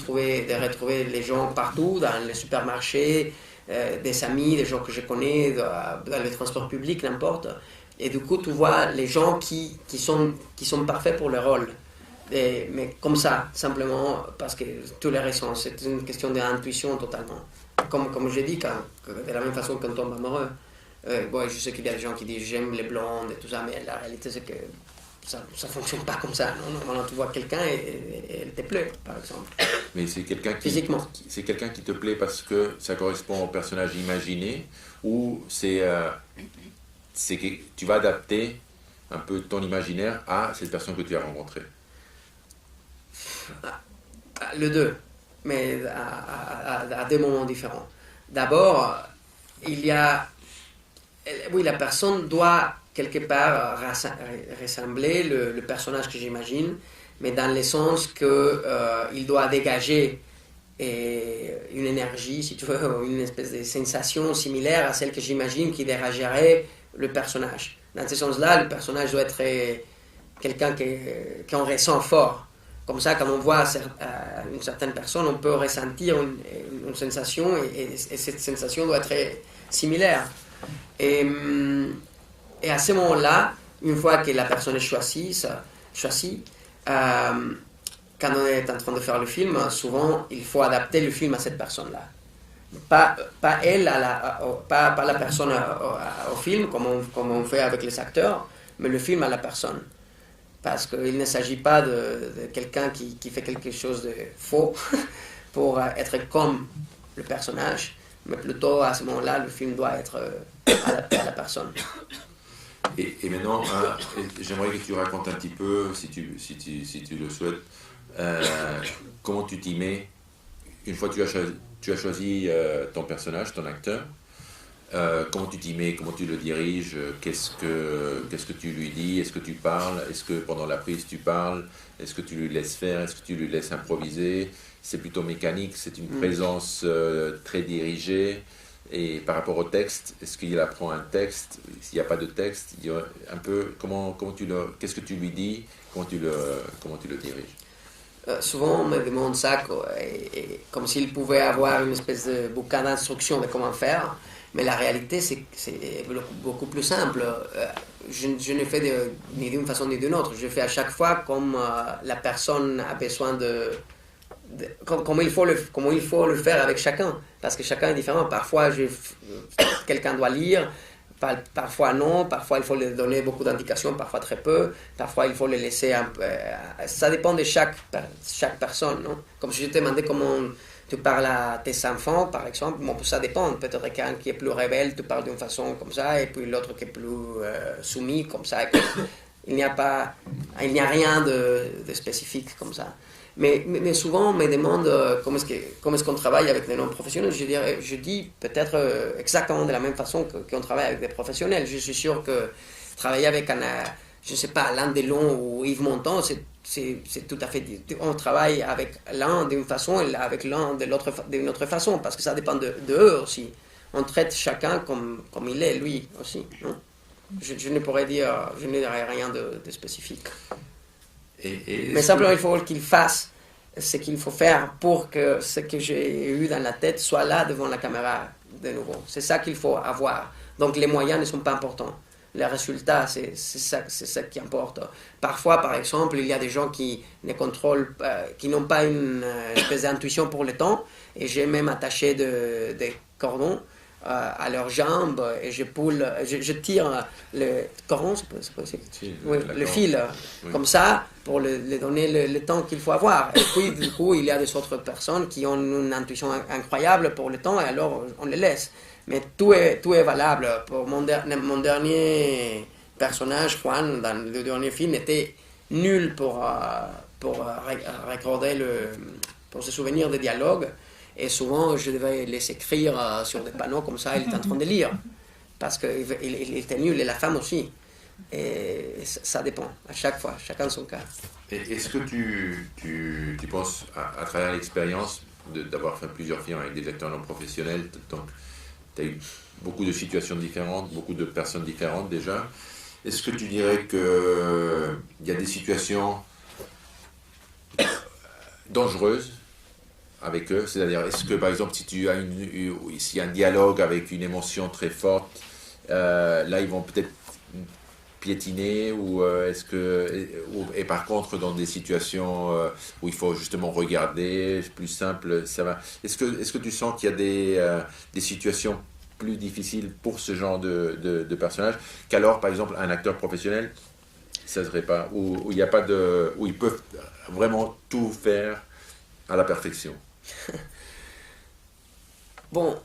retrouver les gens partout, dans les supermarchés, des amis, des gens que je connais, dans le transport public, n'importe. Et du coup, tu vois les gens qui sont parfaits pour le rôle. Mais comme ça, simplement, parce que toutes les raisons, c'est une question d'intuition totalement. Comme je dis, de la même façon qu'on tombe amoureux. Je sais qu'il y a des gens qui disent j'aime les blondes et tout ça, mais la réalité c'est que ça ne fonctionne pas comme ça. Normalement, tu vois quelqu'un et elle te plaît, par exemple. Mais c'est quelqu'un physiquement. C'est quelqu'un qui te plaît parce que ça correspond au personnage imaginé, ou c'est que tu vas adapter un peu ton imaginaire à cette personne que tu as rencontrée? Le deux, mais à deux moments différents. D'abord, la personne doit quelque part ressembler le personnage que j'imagine, mais dans le sens qu'il doit dégager une énergie, si tu veux, une espèce de sensation similaire à celle que j'imagine qui dégagerait le personnage. Dans ce sens-là, le personnage doit être quelqu'un qu'on ressent fort. Comme ça, quand on voit une certaine personne, on peut ressentir une sensation et cette sensation doit être similaire. Et à ce moment-là, une fois que la personne est choisie, quand on est en train de faire le film, souvent il faut adapter le film à cette personne-là. Pas la personne au film, comme on fait avec les acteurs, mais le film à la personne. Parce qu'il ne s'agit pas de quelqu'un qui fait quelque chose de faux pour être comme le personnage, mais plutôt à ce moment-là, le film doit être adapté à la personne. Et maintenant, j'aimerais que tu racontes un petit peu, si tu le souhaites, comment tu t'y mets une fois que tu as choisi ton personnage, ton acteur. Comment tu t'y mets, comment tu le diriges, qu'est-ce que tu lui dis, est-ce que tu parles, est-ce que pendant la prise tu parles, est-ce que tu lui laisses faire, est-ce que tu lui laisses improviser, c'est plutôt mécanique, c'est une présence très dirigée. Et par rapport au texte, est-ce qu'il apprend un texte, s'il n'y a pas de texte, il y a un peu qu'est-ce que tu lui dis, comment tu le diriges? Souvent on me demande ça comme s'il pouvait avoir une espèce de bouquin d'instructions de comment faire. Mais la réalité, c'est beaucoup plus simple. Je ne fais ni d'une façon ni d'une autre. Je fais à chaque fois comme la personne a besoin comment il faut le faire avec chacun. Parce que chacun est différent. Parfois, quelqu'un doit lire, parfois non. Parfois, il faut lui donner beaucoup d'indications, parfois très peu. Parfois, il faut le laisser un peu. Ça dépend de chaque personne. Non? Comme si je te demandais comment tu parles à tes enfants, par exemple, bon, ça dépend. Peut-être qu'un qui est plus rebelle, tu parles d'une façon comme ça, et puis l'autre qui est plus soumis, comme ça. Il n'y a rien de spécifique comme ça. Mais souvent, on me demande comment est-ce qu'on travaille avec des non-professionnels. Je dis peut-être exactement de la même façon qu'on travaille avec des professionnels. Je suis sûr que travailler avec je ne sais pas, Alain Delon ou Yves Montand, c'est tout à fait... On travaille avec l'un d'une façon et avec l'un d'une autre façon, parce que ça dépend d'eux aussi. On traite chacun comme il est, lui aussi. Non? Je ne pourrais dire, je ne dirais rien de spécifique. Mais simplement, il faut qu'il fasse ce qu'il faut faire pour que ce que j'ai eu dans la tête soit là devant la caméra de nouveau. C'est ça qu'il faut avoir. Donc les moyens ne sont pas importants. Les résultats, c'est ça qui importe. Parfois, par exemple, il y a des gens qui ne contrôlent, qui n'ont pas une espèce d'intuition pour le temps, et j'ai même attaché des cordons à leurs jambes et je tire le cordon, c'est possible, oui, le fil, oui, comme ça pour le donner le temps qu'il faut avoir. Et puis du coup il y a des autres personnes qui ont une intuition incroyable pour le temps, et alors on les laisse. Mais tout est valable. Pour mon dernier personnage, Juan, dans le dernier film, était nul pour recorder pour se souvenir des dialogues. Et souvent, je devais les écrire sur des panneaux comme ça, il était en train de lire. Parce qu'il était nul, et la femme aussi. Et ça dépend, à chaque fois, chacun son cas. Et est-ce que tu penses, à travers l'expérience d'avoir fait plusieurs films avec des acteurs non professionnels, donc tu as eu beaucoup de situations différentes, beaucoup de personnes différentes déjà, est-ce que tu dirais qu'il y a des situations dangereuses avec eux, c'est-à-dire, est-ce que par exemple si tu as s'il y a un dialogue avec une émotion très forte, là ils vont peut-être piétiner, ou et par contre dans des situations où il faut justement regarder, plus simple, ça va. Est-ce que tu sens qu'il y a des situations plus difficiles pour ce genre de personnage qu'alors par exemple un acteur professionnel, ça serait pas, où il n'y a pas où ils peuvent vraiment tout faire à la perfection? Bon,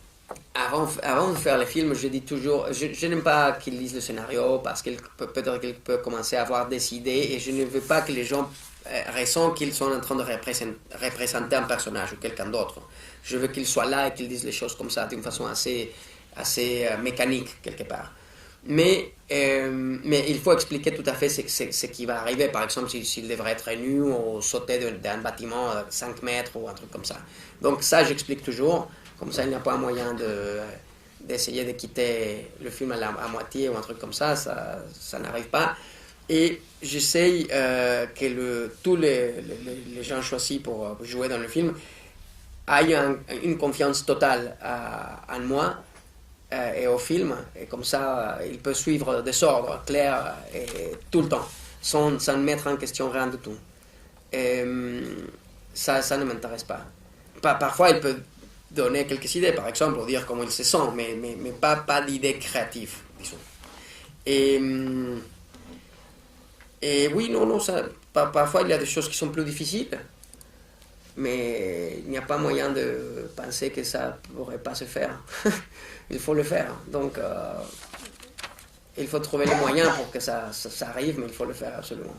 avant de faire les films, je dis toujours, je n'aime pas qu'ils lisent le scénario parce peut-être qu'ils peuvent commencer à avoir des idées, et je ne veux pas que les gens ressentent qu'ils sont en train de représenter un personnage ou quelqu'un d'autre. Je veux qu'ils soient là et qu'ils disent les choses comme ça d'une façon assez mécanique quelque part. Mais il faut expliquer tout à fait ce qui va arriver. Par exemple, s'il devrait être nu ou sauter d'un bâtiment à 5 mètres ou un truc comme ça. Donc ça, j'explique toujours. Comme ça, il n'y a pas un moyen d'essayer de quitter le film à moitié ou un truc comme ça. Ça n'arrive pas. Et j'essaye que tous les gens choisis pour jouer dans le film aient une confiance totale en moi et au film, et comme ça il peut suivre des ordres clairs et tout le temps sans mettre en question rien du tout. Et ça ne m'intéresse pas. Parfois il peut donner quelques idées, par exemple, ou dire comment il se sent, mais pas d'idées créatives, disons. Et oui, non, parfois il y a des choses qui sont plus difficiles, mais il n'y a pas moyen de penser que ça ne pourrait pas se faire. Il faut le faire. Donc, il faut trouver les moyens pour que ça arrive, mais il faut le faire absolument.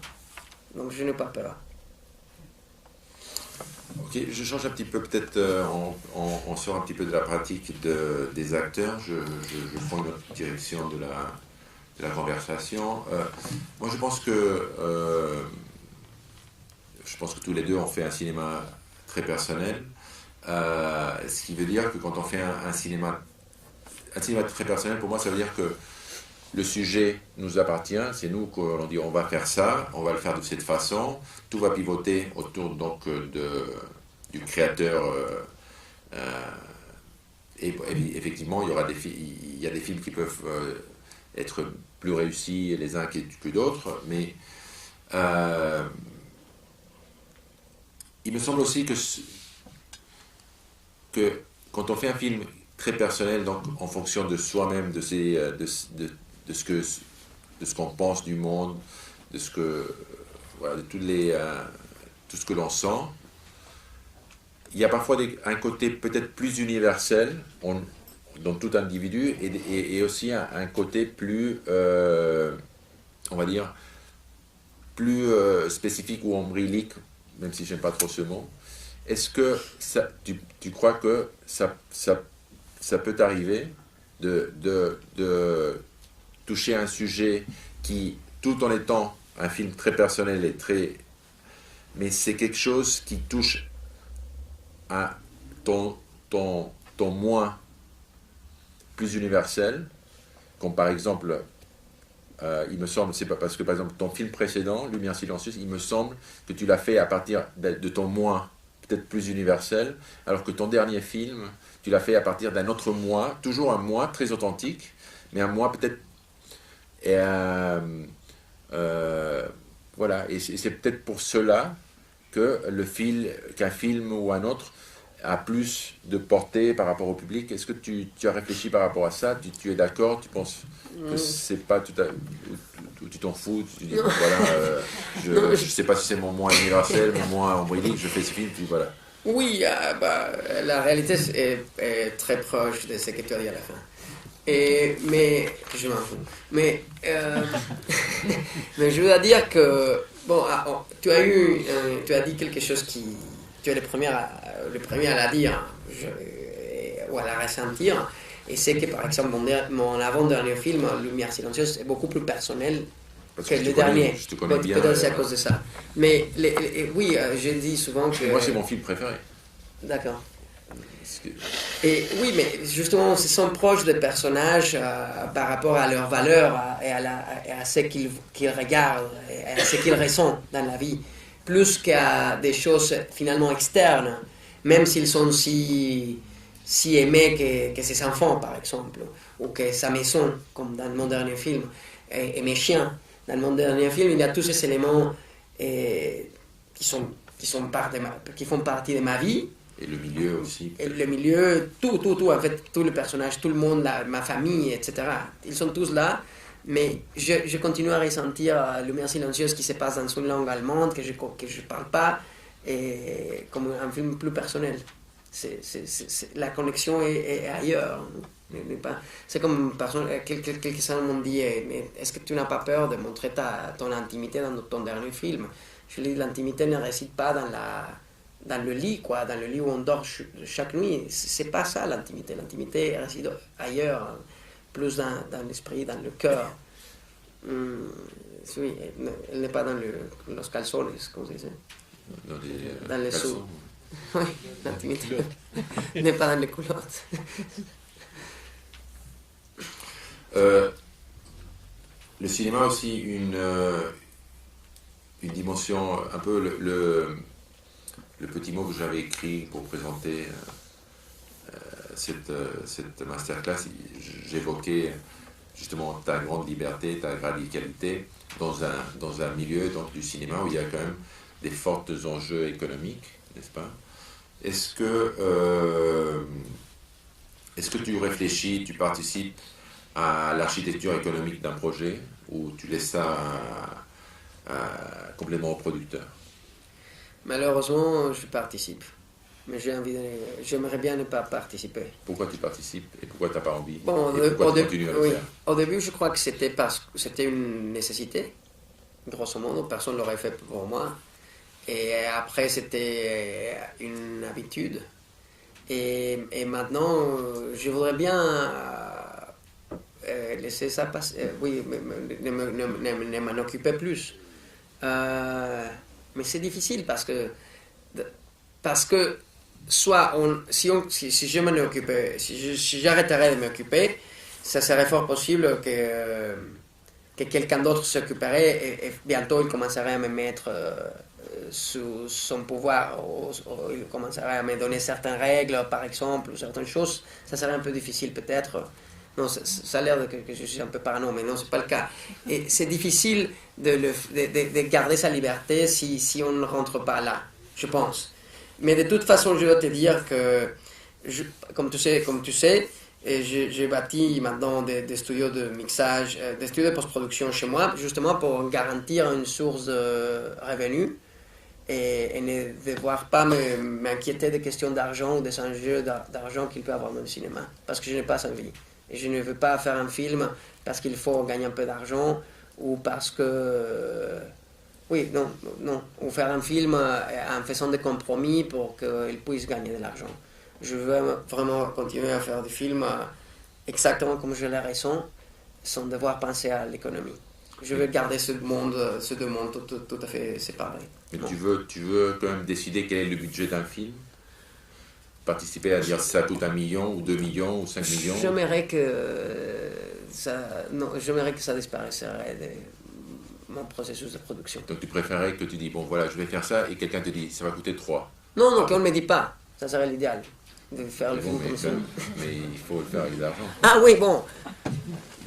Donc, je n'ai pas peur. Ok, je change un petit peu, peut-être, on sort un petit peu de la pratique des acteurs. Je prends une autre direction de la conversation. Moi, je pense que tous les deux, on fait un cinéma très personnel. Ce qui veut dire que quand on fait un cinéma très personnel, pour moi, ça veut dire que le sujet nous appartient, c'est nous qu'on dit on va faire ça, on va le faire de cette façon, tout va pivoter autour donc du créateur, et effectivement il y a des films qui peuvent être plus réussis les uns que d'autres, mais il me semble aussi que quand on fait un film très personnel, donc en fonction de soi-même, de ce qu'on pense du monde, de ce que tout ce que l'on sent, il y a parfois un côté peut-être plus universel dans tout individu et aussi un côté plus, on va dire, plus spécifique ou ombrilique, même si j'aime pas trop ce mot. Est-ce que tu crois que ça peut t'arriver de toucher un sujet qui, tout en étant un film très personnel et mais c'est quelque chose qui touche à ton moi plus universel, comme par exemple, il me semble, c'est pas parce que par exemple ton film précédent, Lumière silencieuse, il me semble que tu l'as fait à partir de ton moi peut-être plus universel, alors que ton dernier film, tu l'as fait à partir d'un autre moi, toujours un moi très authentique, mais un moi peut-être... voilà, et c'est peut-être pour cela qu'un film ou un autre a plus de portée par rapport au public. Est-ce que tu as réfléchi par rapport à ça? Tu es d'accord? Tu penses que c'est pas tout à... ou tu t'en fous? Tu dis, voilà, je sais pas si c'est mon moi universel, mon moi ombrilique, je fais ce film, puis voilà. Oui, la réalité est très proche de ce que tu as dit à la fin. Mais je m'en fous. Mais je dois dire que bon, tu as dit quelque chose qui tu es le premier à la dire ou à la ressentir. Et c'est que par exemple mon avant-dernier film, Lumière silencieuse, est beaucoup plus personnel que le dernier. Je te connais bien. Peut-être c'est à cause de ça. Mais oui, je dis souvent que... Moi, c'est mon film préféré. D'accord. Et oui, mais justement, ils sont proches des personnages par rapport à leurs valeurs et à ce qu'ils regardent et à ce qu'ils ressentent dans la vie, plus qu'à des choses finalement externes, même s'ils sont si aimés que ses enfants, par exemple, ou que sa maison, comme dans mon dernier film, et mes chiens. Dans mon dernier film, il y a tous ces éléments qui font partie de ma vie. Et le milieu aussi. Et le milieu, tout, en fait, tous les personnages, tout le monde, ma famille, etc. Ils sont tous là, mais je continue à ressentir Lumière silencieuse qui se passe dans une langue allemande que je parle pas, et comme un film plus personnel. La connexion est ailleurs. C'est comme quelques-uns m'ont dit, mais est-ce que tu n'as pas peur de montrer ton intimité dans ton dernier film? Je dis, l'intimité ne réside pas dans le lit, quoi, dans le lit où on dort chaque nuit. C'est pas ça l'intimité. L'intimité réside ailleurs, plus dans l'esprit, dans le cœur. Oui, elle n'est pas dans los calzones, comme on disait. Dans les sous. Oui, l'intimité n'est pas dans les culottes. Le cinéma a aussi une dimension, un peu le petit mot que j'avais écrit pour présenter cette masterclass. J'évoquais justement ta grande liberté, ta radicalité dans un milieu donc, du cinéma où il y a quand même des forts enjeux économiques, n'est-ce pas? Est-ce que tu réfléchis, tu participes à l'architecture économique d'un projet ou tu laisses ça complètement au producteur? Malheureusement, je participe. Mais j'aimerais bien ne pas participer. Pourquoi tu participes et pourquoi tu n'as pas envie? Bon, et pourquoi tu continues à le faire? Au début, je crois que c'était parce que c'était une nécessité. Grosso modo, personne ne l'aurait fait pour moi. Et après, c'était une habitude. Et maintenant, je voudrais bien laisser ça passer. Oui, ne m'en occuper plus. Mais c'est difficile parce que soit si je m'en occupais, si j'arrêterais de m'occuper, ça serait fort possible que quelqu'un d'autre s'occuperait et bientôt il commencerait à me mettre sous son pouvoir ou il commencerait à me donner certaines règles par exemple ou certaines choses. Ça serait un peu difficile peut-être. Non, ça a l'air que je suis un peu parano, mais non, c'est pas le cas. Et c'est difficile de garder sa liberté si on ne rentre pas là, je pense. Mais de toute façon, je dois te dire que, comme tu sais, j'ai bâti maintenant des studios de mixage, des studios de post-production chez moi, justement pour garantir une source de revenus et ne devoir pas m'inquiéter des questions d'argent ou des enjeux d'argent qu'il peut avoir dans le cinéma, parce que je n'ai pas envie. Et je ne veux pas faire un film parce qu'il faut gagner un peu d'argent ou parce que... Oui, non, non. Ou faire un film en faisant des compromis pour qu'il puisse gagner de l'argent. Je veux vraiment continuer à faire des films exactement comme je l'ai raison, sans devoir penser à l'économie. Je veux garder ces deux mondes tout à fait séparés. Mais tu veux quand même décider quel est le budget d'un film? Participer à dire ça coûte 1 million ou 2 millions ou 5 millions? J'aimerais que ça disparaisserait de mon processus de production. Donc tu préférais que tu dis, bon voilà, je vais faire ça, et quelqu'un te dit, ça va coûter 3. Non, qu'on ne me dit pas. Ça serait l'idéal, de faire le film comme ça. Mais il faut le faire avec de l'argent. Ah oui, bon.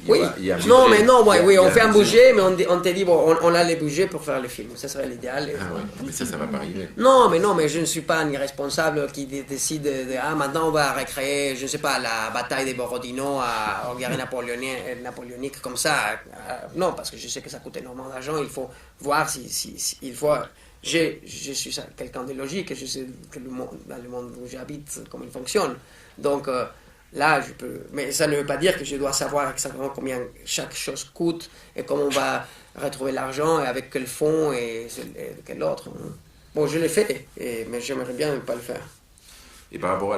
Oui. Non, mais non, oui, on fait un budget, mais on te dit, bon, on a les budgets pour faire le film. Ça serait l'idéal. Ah ouais, mais ça va pas arriver. Non, mais je ne suis pas un irresponsable qui décide maintenant on va recréer, je ne sais pas, la bataille de Borodino en guerre napoléonique comme ça. Non, parce que je sais que ça coûte énormément d'argent. Il faut voir il faut... Je suis quelqu'un de logique, je sais que dans le monde où j'habite, comment il fonctionne. Donc... là, je peux... Mais ça ne veut pas dire que je dois savoir exactement combien chaque chose coûte et comment on va retrouver l'argent et avec quel fonds et quel autre. Bon, je l'ai fait, mais j'aimerais bien ne pas le faire. Et par rapport à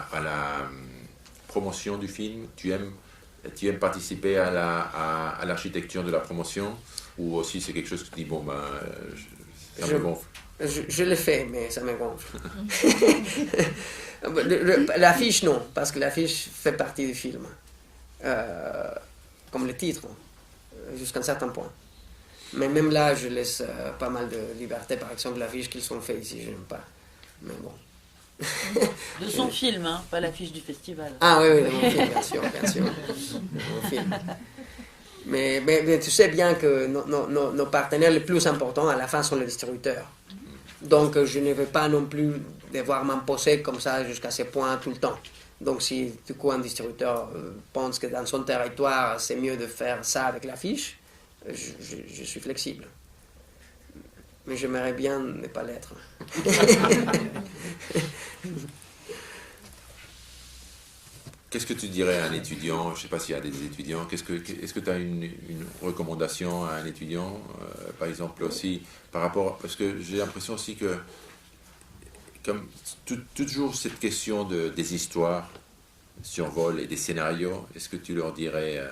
la promotion du film, tu aimes participer à l'architecture de la promotion, ou aussi c'est quelque chose que tu dis, bon, ben, ça me gonfle? Je l'ai fait, mais ça me gonfle. L'affiche, non, parce que l'affiche fait partie du film. Comme le titre, jusqu'à un certain point. Mais même là, je laisse pas mal de liberté. Par exemple, l'affiche qu'ils ont fait ici, je n'aime pas. Mais bon. De son film, hein, pas l'affiche du festival. Ah oui, de mon film, bien sûr. De mon film. Mais tu sais bien que nos partenaires les plus importants, à la fin, sont les distributeurs. Donc, je ne veux pas non plus devoir m'imposer comme ça jusqu'à ce point tout le temps. Donc, si du coup un distributeur pense que dans son territoire, c'est mieux de faire ça avec l'affiche, je suis flexible. Mais j'aimerais bien ne pas l'être. Qu'est-ce que tu dirais à un étudiant? Je ne sais pas s'il y a des étudiants. Est-ce que tu as une recommandation à un étudiant, par exemple aussi, par rapport... Parce que j'ai l'impression aussi que, comme toujours cette question des histoires survole et des scénarios, est-ce que tu leur dirais...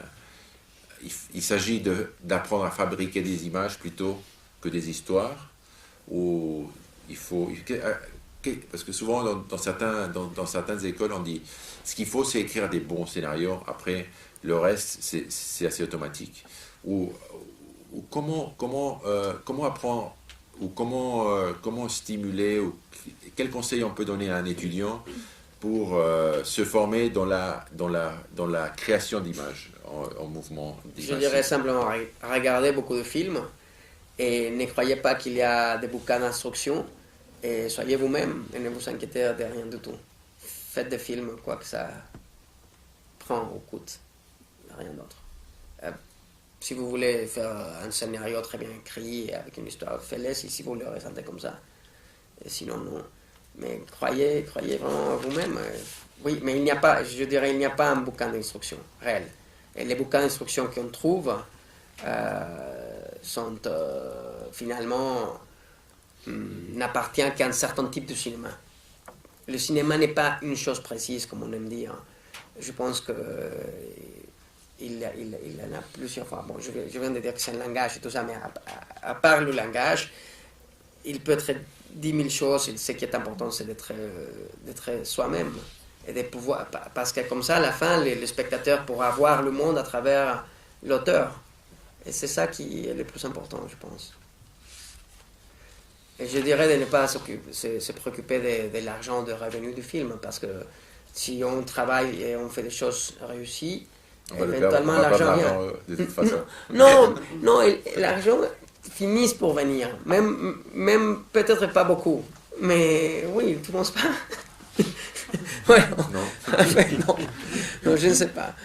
il s'agit d'apprendre à fabriquer des images plutôt que des histoires, ou il faut... Parce que souvent, dans certaines écoles, on dit ce qu'il faut, c'est écrire des bons scénarios. Après, le reste, c'est assez automatique. Ou comment apprendre, ou comment stimuler, ou quel conseil on peut donner à un étudiant pour se former dans la création d'images en mouvement. Je dirais simplement regardez beaucoup de films et ne croyez pas qu'il y a des bouquins d'instruction. Et soyez vous-même et ne vous inquiétez de rien du tout. Faites des films, quoi que ça prend ou coûte, rien d'autre. Si vous voulez faire un scénario très bien écrit avec une histoire, faites-le si vous le ressentez comme ça. Et sinon, non. Mais croyez vraiment à vous-même. Oui, mais il n'y a pas un bouquin d'instruction réel. Et les bouquins d'instruction qu'on trouve sont finalement... n'appartient qu'à un certain type de cinéma. Le cinéma n'est pas une chose précise, comme on aime dire. Je pense qu'il en a plusieurs fois. Bon, je viens de dire que c'est un langage et tout ça, mais à part le langage, il peut être 10 000 choses. Et ce qui est important, c'est d'être soi-même. Et de pouvoir, parce que comme ça, à la fin, le spectateur pourra voir le monde à travers l'auteur. Et c'est ça qui est le plus important, je pense. Et je dirais de ne pas se préoccuper de l'argent, de revenus du film, parce que si on travaille et on fait des choses réussies, éventuellement l'argent vient. De toute façon. non, l'argent finit pour venir, même peut-être pas beaucoup, mais oui, tu ne penses pas? Ouais, non, je ne sais pas.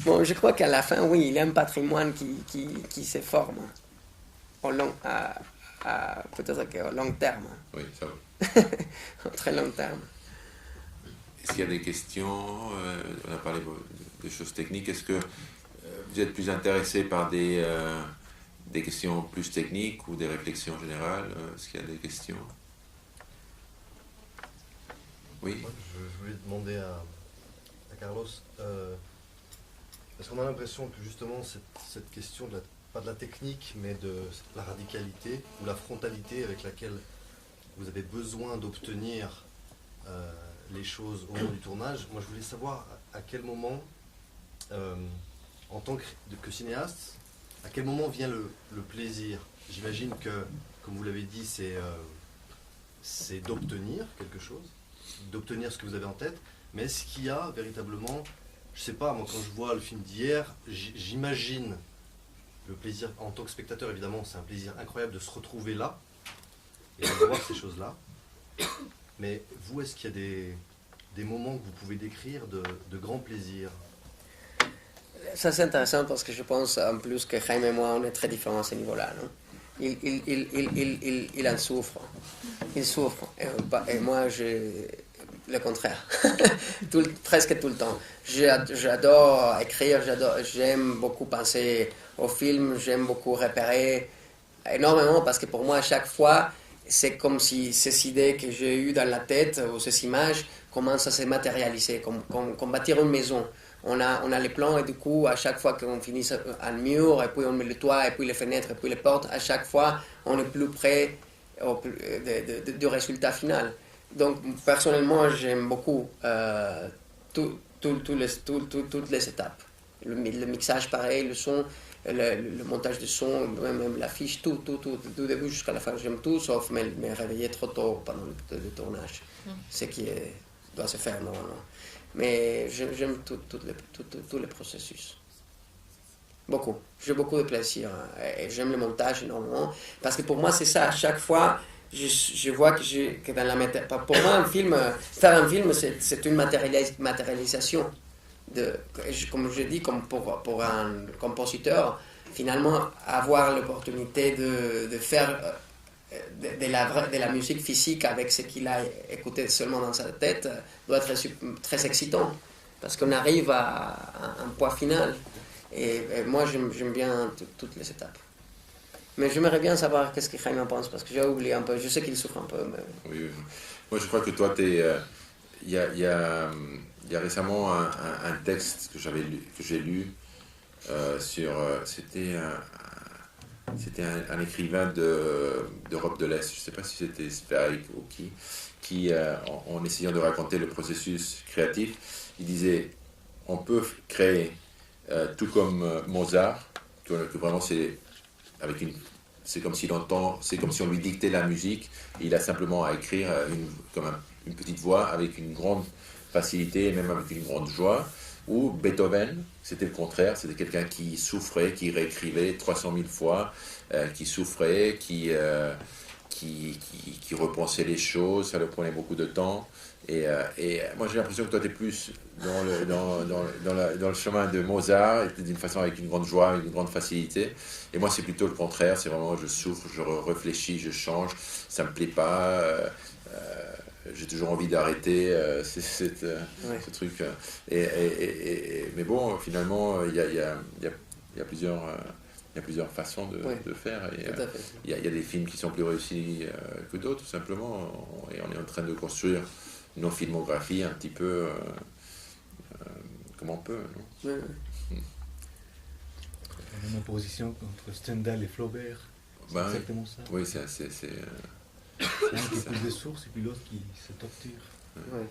Bon, je crois qu'à la fin, oui, il y a un patrimoine qui se forme peut-être qu'à long terme. Oui, ça va. À très long terme. Est-ce qu'il y a des questions? On a parlé de choses techniques. Est-ce que vous êtes plus intéressé par des questions plus techniques ou des réflexions générales? Est-ce qu'il y a des questions? Oui. Moi, je voulais demander à Carlos, parce qu'on a l'impression que justement cette question, pas de la technique, mais de la radicalité ou la frontalité avec laquelle vous avez besoin d'obtenir les choses au moment du tournage, moi je voulais savoir à quel moment, en tant que cinéaste, à quel moment vient le plaisir. J'imagine que, comme vous l'avez dit, c'est d'obtenir quelque chose, d'obtenir ce que vous avez en tête, mais est-ce qu'il y a véritablement, je sais pas, moi quand je vois le film d'hier, j'imagine le plaisir, en tant que spectateur évidemment, c'est un plaisir incroyable de se retrouver là, et de voir ces choses-là, mais vous, est-ce qu'il y a des moments que vous pouvez décrire de grand plaisir? Ça c'est intéressant parce que je pense en plus que Jaime et moi on est très différents à ce niveau-là. Non? Il en souffre. Il souffre. Et moi, le contraire. Presque tout le temps. J'adore écrire, j'aime beaucoup penser au film, j'aime beaucoup repérer énormément parce que pour moi, à chaque fois, c'est comme si ces idées que j'ai eues dans la tête ou ces images commencent à se matérialiser, comme bâtir une maison. On a les plans et du coup, à chaque fois qu'on finit un mur, et puis on met le toit, et puis les fenêtres, et puis les portes, à chaque fois, on est plus près du résultat final. Donc, personnellement, j'aime beaucoup toutes les étapes. Le mixage, pareil, le son, le montage du son, même l'affiche, tout, du début jusqu'à la fin, j'aime tout, sauf me réveiller trop tôt pendant le tournage. Ce qui doit se faire normalement. Mais j'aime tous les processus. Beaucoup. J'ai beaucoup de plaisir. Et j'aime le montage énormément. Parce que pour moi, c'est ça. À chaque fois, je vois que dans la pour moi, faire un film, c'est une matérialisation. Comme je dis, comme pour un compositeur, finalement, avoir l'opportunité de faire de la musique physique avec ce qu'il a écouté seulement dans sa tête doit être très excitant parce qu'on arrive à un point final et moi j'aime bien toutes les étapes, mais j'aimerais bien savoir qu'est-ce que Jaime pense parce que j'ai oublié un peu, je sais qu'il souffre un peu mais... Oui. Moi je crois que toi il y a récemment un texte que j'ai lu sur c'était un écrivain d'Europe de l'Est, je ne sais pas si c'était Zweig ou qui en essayant de raconter le processus créatif, il disait on peut créer tout comme Mozart, que vraiment c'est comme si on lui dictait la musique, et il a simplement à écrire comme une petite voix avec une grande facilité et même avec une grande joie. Ou Beethoven, c'était le contraire, c'était quelqu'un qui souffrait, qui réécrivait 300 000 fois, qui souffrait, qui repensait les choses, ça lui prenait beaucoup de temps. Et moi j'ai l'impression que toi tu es plus dans le chemin de Mozart, d'une façon avec une grande joie, une grande facilité. Et moi c'est plutôt le contraire, c'est vraiment je souffre, je réfléchis, je change, ça me plaît pas. J'ai toujours envie d'arrêter ce truc. Mais bon, finalement, il y a plusieurs façons de faire. Il y a des films qui sont plus réussis que d'autres, tout simplement. Et on est en train de construire nos filmographies un petit peu comme on peut. Non Une opposition entre Stendhal et Flaubert. C'est exactement ça. Oui, c'est un qui pousse des sources et puis l'autre qui se torture. Ouais.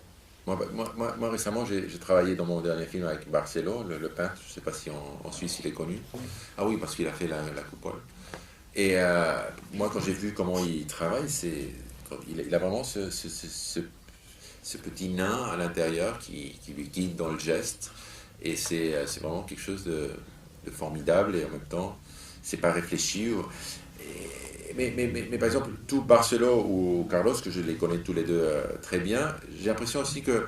Moi, récemment, j'ai travaillé dans mon dernier film avec Barcelo, le peintre. Je ne sais pas si en Suisse il est connu. Ah oui, parce qu'il a fait la coupole. Et moi, quand j'ai vu comment il travaille, il a vraiment ce petit nain à l'intérieur qui lui guide dans le geste. Et c'est vraiment quelque chose de formidable. Et en même temps, c'est pas réfléchi. Mais par exemple, tout Barcelo ou Carlos, que je les connais tous les deux très bien, j'ai l'impression aussi qu'il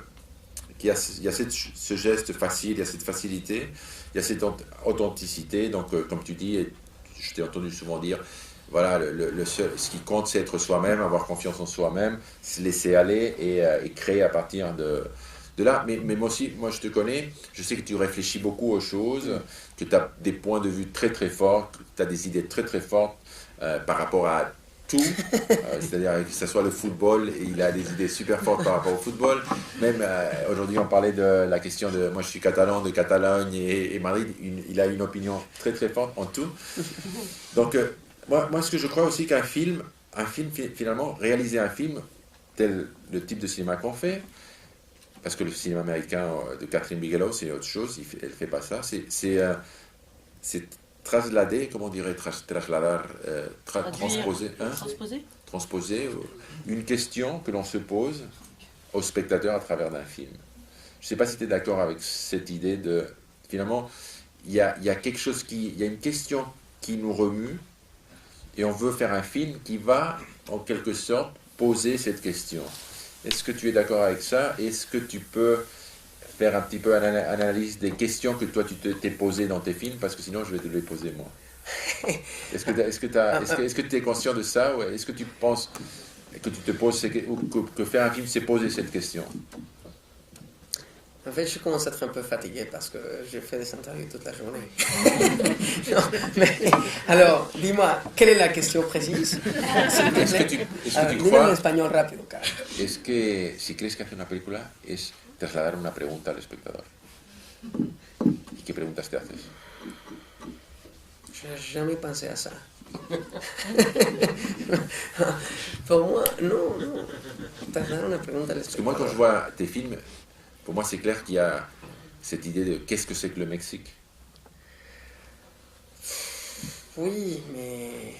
y a ce geste facile, il y a cette facilité, il y a cette authenticité. Donc, comme tu dis, et je t'ai entendu souvent dire, voilà, ce qui compte, c'est être soi-même, avoir confiance en soi-même, se laisser aller et créer à partir de là. Mais moi aussi, moi je te connais, je sais que tu réfléchis beaucoup aux choses, que tu as des points de vue très très forts, que tu as des idées très très fortes par rapport à tout, c'est-à-dire que ce soit le football, et il a des idées super fortes par rapport au football. Même aujourd'hui, on parlait de la question de, moi je suis catalan, de Catalogne et Madrid, il a une opinion très très forte en tout. Donc moi ce que je crois aussi qu'un film, finalement, réaliser un film, tel le type de cinéma qu'on fait, parce que le cinéma américain de Catherine Bigelow, c'est autre chose, elle ne fait pas ça, c'est traslader, comment on dirait, trasladar, transposer, transposer une question que l'on se pose au spectateur à travers d'un film. Je ne sais pas si tu es d'accord avec cette idée de, finalement, il y a quelque chose il y a une question qui nous remue, et on veut faire un film qui va, en quelque sorte, poser cette question. Est-ce que tu es d'accord avec ça? Est-ce que tu peux faire un petit peu une analyse des questions que toi tu t'es posées dans tes films, parce que sinon je vais te les poser moi. Est-ce que tu es conscient de ça, ou est-ce que tu penses que tu te poses que faire un film c'est poser cette question? En fait, je commence à être un peu fatigué parce que j'ai fait des interviews toute la journée. Non, mais, alors, dis-moi, quelle est la question précise? Est-ce que tu crois... Dime en español rápido, cara. Es que si crees que hacer una película es trasladar una pregunta al espectador. ¿Y qué preguntas te haces? Je n'ai jamais pensé à ça. Pour moi, non. Trasladar una pregunta al espectador. Parce que moi, quand je vois tes films, pour moi, c'est clair qu'il y a cette idée de qu'est-ce que c'est que le Mexique. Oui, mais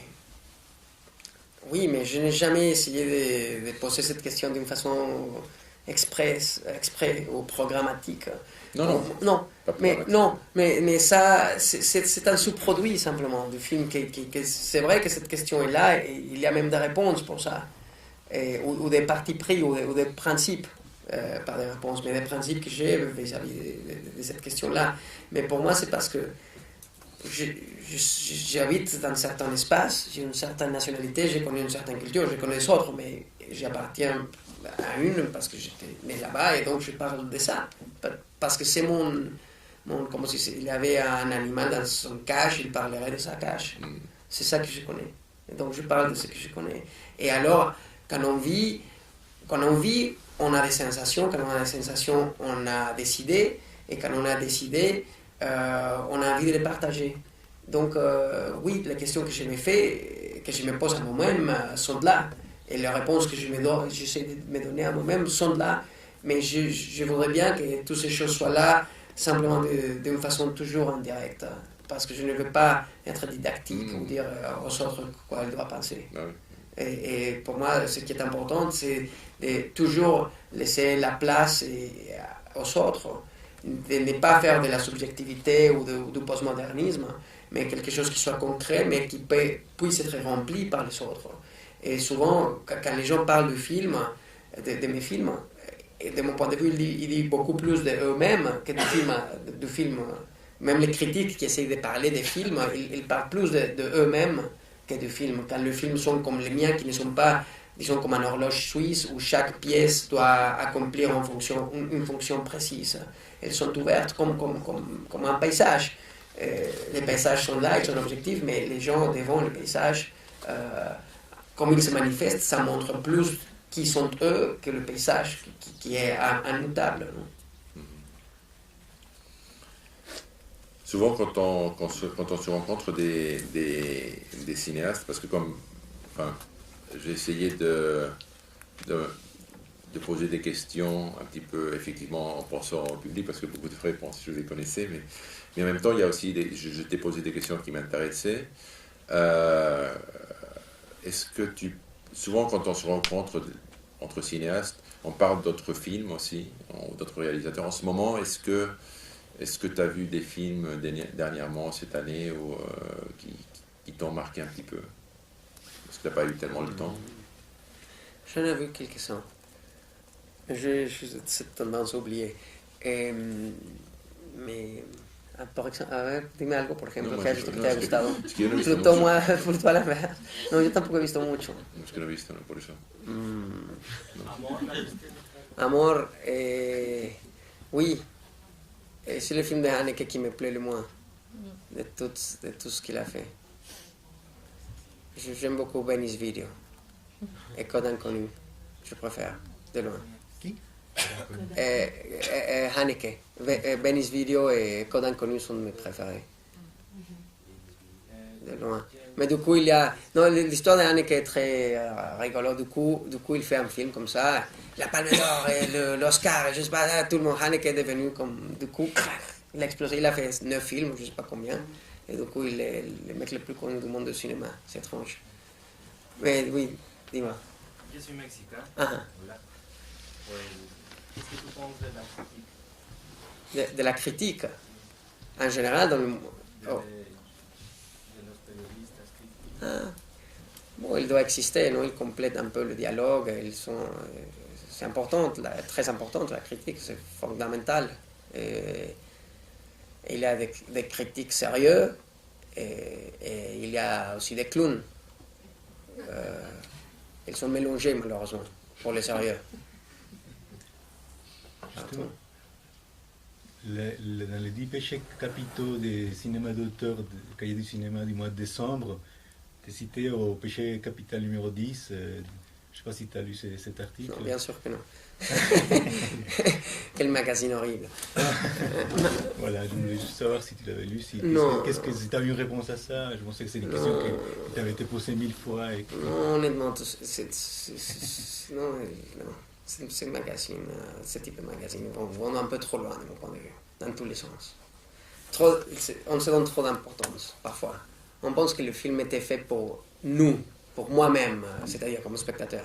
je n'ai jamais essayé de poser cette question d'une façon exprès ou programmatique. Mais ça, c'est un sous-produit simplement du film. C'est vrai que cette question est là et il y a même des réponses pour ça, ou des partis pris ou des principes. Par des réponses, mais des principes que j'ai vis-à-vis de cette question-là. Mais pour moi, c'est parce que j'habite dans un certain espace, j'ai une certaine nationalité, j'ai connu une certaine culture, je connais les autres, mais j'appartiens à une parce que j'étais né là-bas et donc je parle de ça. Parce que c'est mon comme s'il y avait un animal dans son cage, il parlerait de sa cage. C'est ça que je connais. Et donc je parle de ce que je connais. Et alors, quand on vit, on a des sensations, quand on a des sensations, on a décidé, et quand on a décidé, on a envie de les partager. Donc, oui, les questions que je me pose à moi-même sont de là. Et les réponses que j'essaie de me donner à moi-même sont de là. Mais je voudrais bien que toutes ces choses soient là, simplement d'une façon toujours indirecte. Parce que je ne veux pas être didactique ou dire aux autres quoi ils doivent penser. Ah oui. Et pour moi, ce qui est important, c'est de toujours laisser la place aux autres, de ne pas faire de la subjectivité ou du postmodernisme, mais quelque chose qui soit concret, mais qui puisse être rempli par les autres. Et souvent, quand les gens parlent du film, de mes films, et de mon point de vue, ils disent beaucoup plus d'eux-mêmes que du film. Même les critiques qui essayent de parler des films, ils parlent plus d'eux-mêmes que du film. Quand les films sont comme les miens, qui ne sont pas, disons, comme une horloge suisse où chaque pièce doit accomplir une fonction précise. Elles sont ouvertes comme un paysage. Les paysages sont là, ils sont objectifs, mais les gens devant les paysages, comme ils se manifestent, ça montre plus qui sont eux que le paysage, qui est immutable. Souvent, quand on se rencontre des cinéastes, parce que j'ai essayé de poser des questions un petit peu, effectivement, en pensant au public, parce que beaucoup de réponses, je les connaissais, mais en même temps, il y a aussi je t'ai posé des questions qui m'intéressaient. Est-ce que souvent, quand on se rencontre entre cinéastes, on parle d'autres films aussi, d'autres réalisateurs. En ce moment, est-ce que tu as vu des films dernièrement, cette année, qui t'ont marqué un petit peu? Parce que tu n'as pas eu tellement le temps. J'en ai vu quelques-uns. J'ai cette tendance à oublier. Mais Dime algo, por ejemplo, No, que has visto que te haya gustado. Es que yo no he visto Pluto, mucho. Pluto a la vez. No, yo tampoco he visto mucho. Es que no he visto, ¿no? Por eso. Amor, oui. C'est le film de Haneke qui me plaît le moins de tout ce qu'il a fait. J'aime beaucoup Venice Video et Code Inconnu. Je préfère, de loin. Qui Haneke. Venice Video et Code Inconnu sont mes préférés. De loin. Mais du coup, il y a... Non, l'histoire de Haneke est très rigolote. Du coup, il fait un film comme ça. La Palme d'Or et l'Oscar, je sais pas, tout le monde. Haneke est devenu comme... Du coup, il a explosé. Il a fait 9 films, je sais pas combien. Et du coup, il est le mec le plus connu du monde du cinéma. C'est étrange. Mais oui, dis-moi. Je suis mexicain. Ah. Voilà. Qu'est-ce que tu penses de la critique De la critique, en général, dans le... Oh. de los periodistas críticos? Ah. Bon, il doit exister, non? Il complète un peu le dialogue. C'est important, très important, la critique, c'est fondamental. Et il y a des critiques sérieux et il y a aussi des clowns. Ils sont mélangés, malheureusement, pour les sérieux. Justement, dans les 10 péchés capitaux des cinémas d'auteur, du cahier du cinéma du mois de décembre, tu es cité au péché capital numéro 10. Je ne sais pas si tu as lu cet article. Non, bien sûr que non. Quel magazine horrible. Voilà, je voulais juste savoir si tu l'avais lu. Si tu as eu une réponse à ça? Je pensais que c'est une question qui t'avait été posée 1000 fois. Et que... Non, honnêtement, ces magazines, ce type de magazine vont un peu trop loin de mon point de vue, dans tous les sens. On se donne trop d'importance, parfois. On pense que le film était fait pour nous, pour moi-même, c'est-à-dire comme spectateur.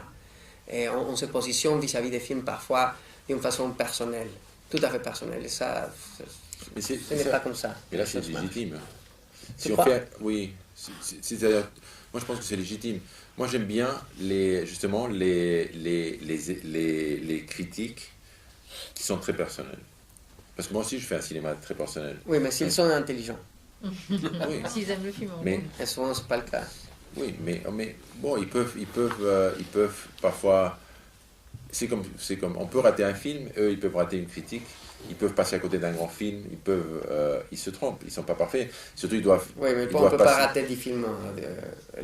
Et on se positionne vis-à-vis des films parfois d'une façon personnelle, tout à fait personnelle. Et ça, ce n'est pas comme ça. Mais là, c'est légitime. Si on crois? fait, oui, c'est-à-dire, moi je pense que c'est légitime. Moi j'aime bien justement les critiques qui sont très personnelles. Parce que moi aussi je fais un cinéma très personnel. Oui, mais s'ils sont intelligents. Oui. S'ils aiment le film. Mais, et souvent, ce n'est pas le cas. Oui, mais bon, ils peuvent parfois. C'est comme, on peut rater un film, eux ils peuvent rater une critique, ils peuvent passer à côté d'un grand film, ils se trompent, ils sont pas parfaits. Surtout ils doivent. Oui, mais on ne peut pas rater 10 films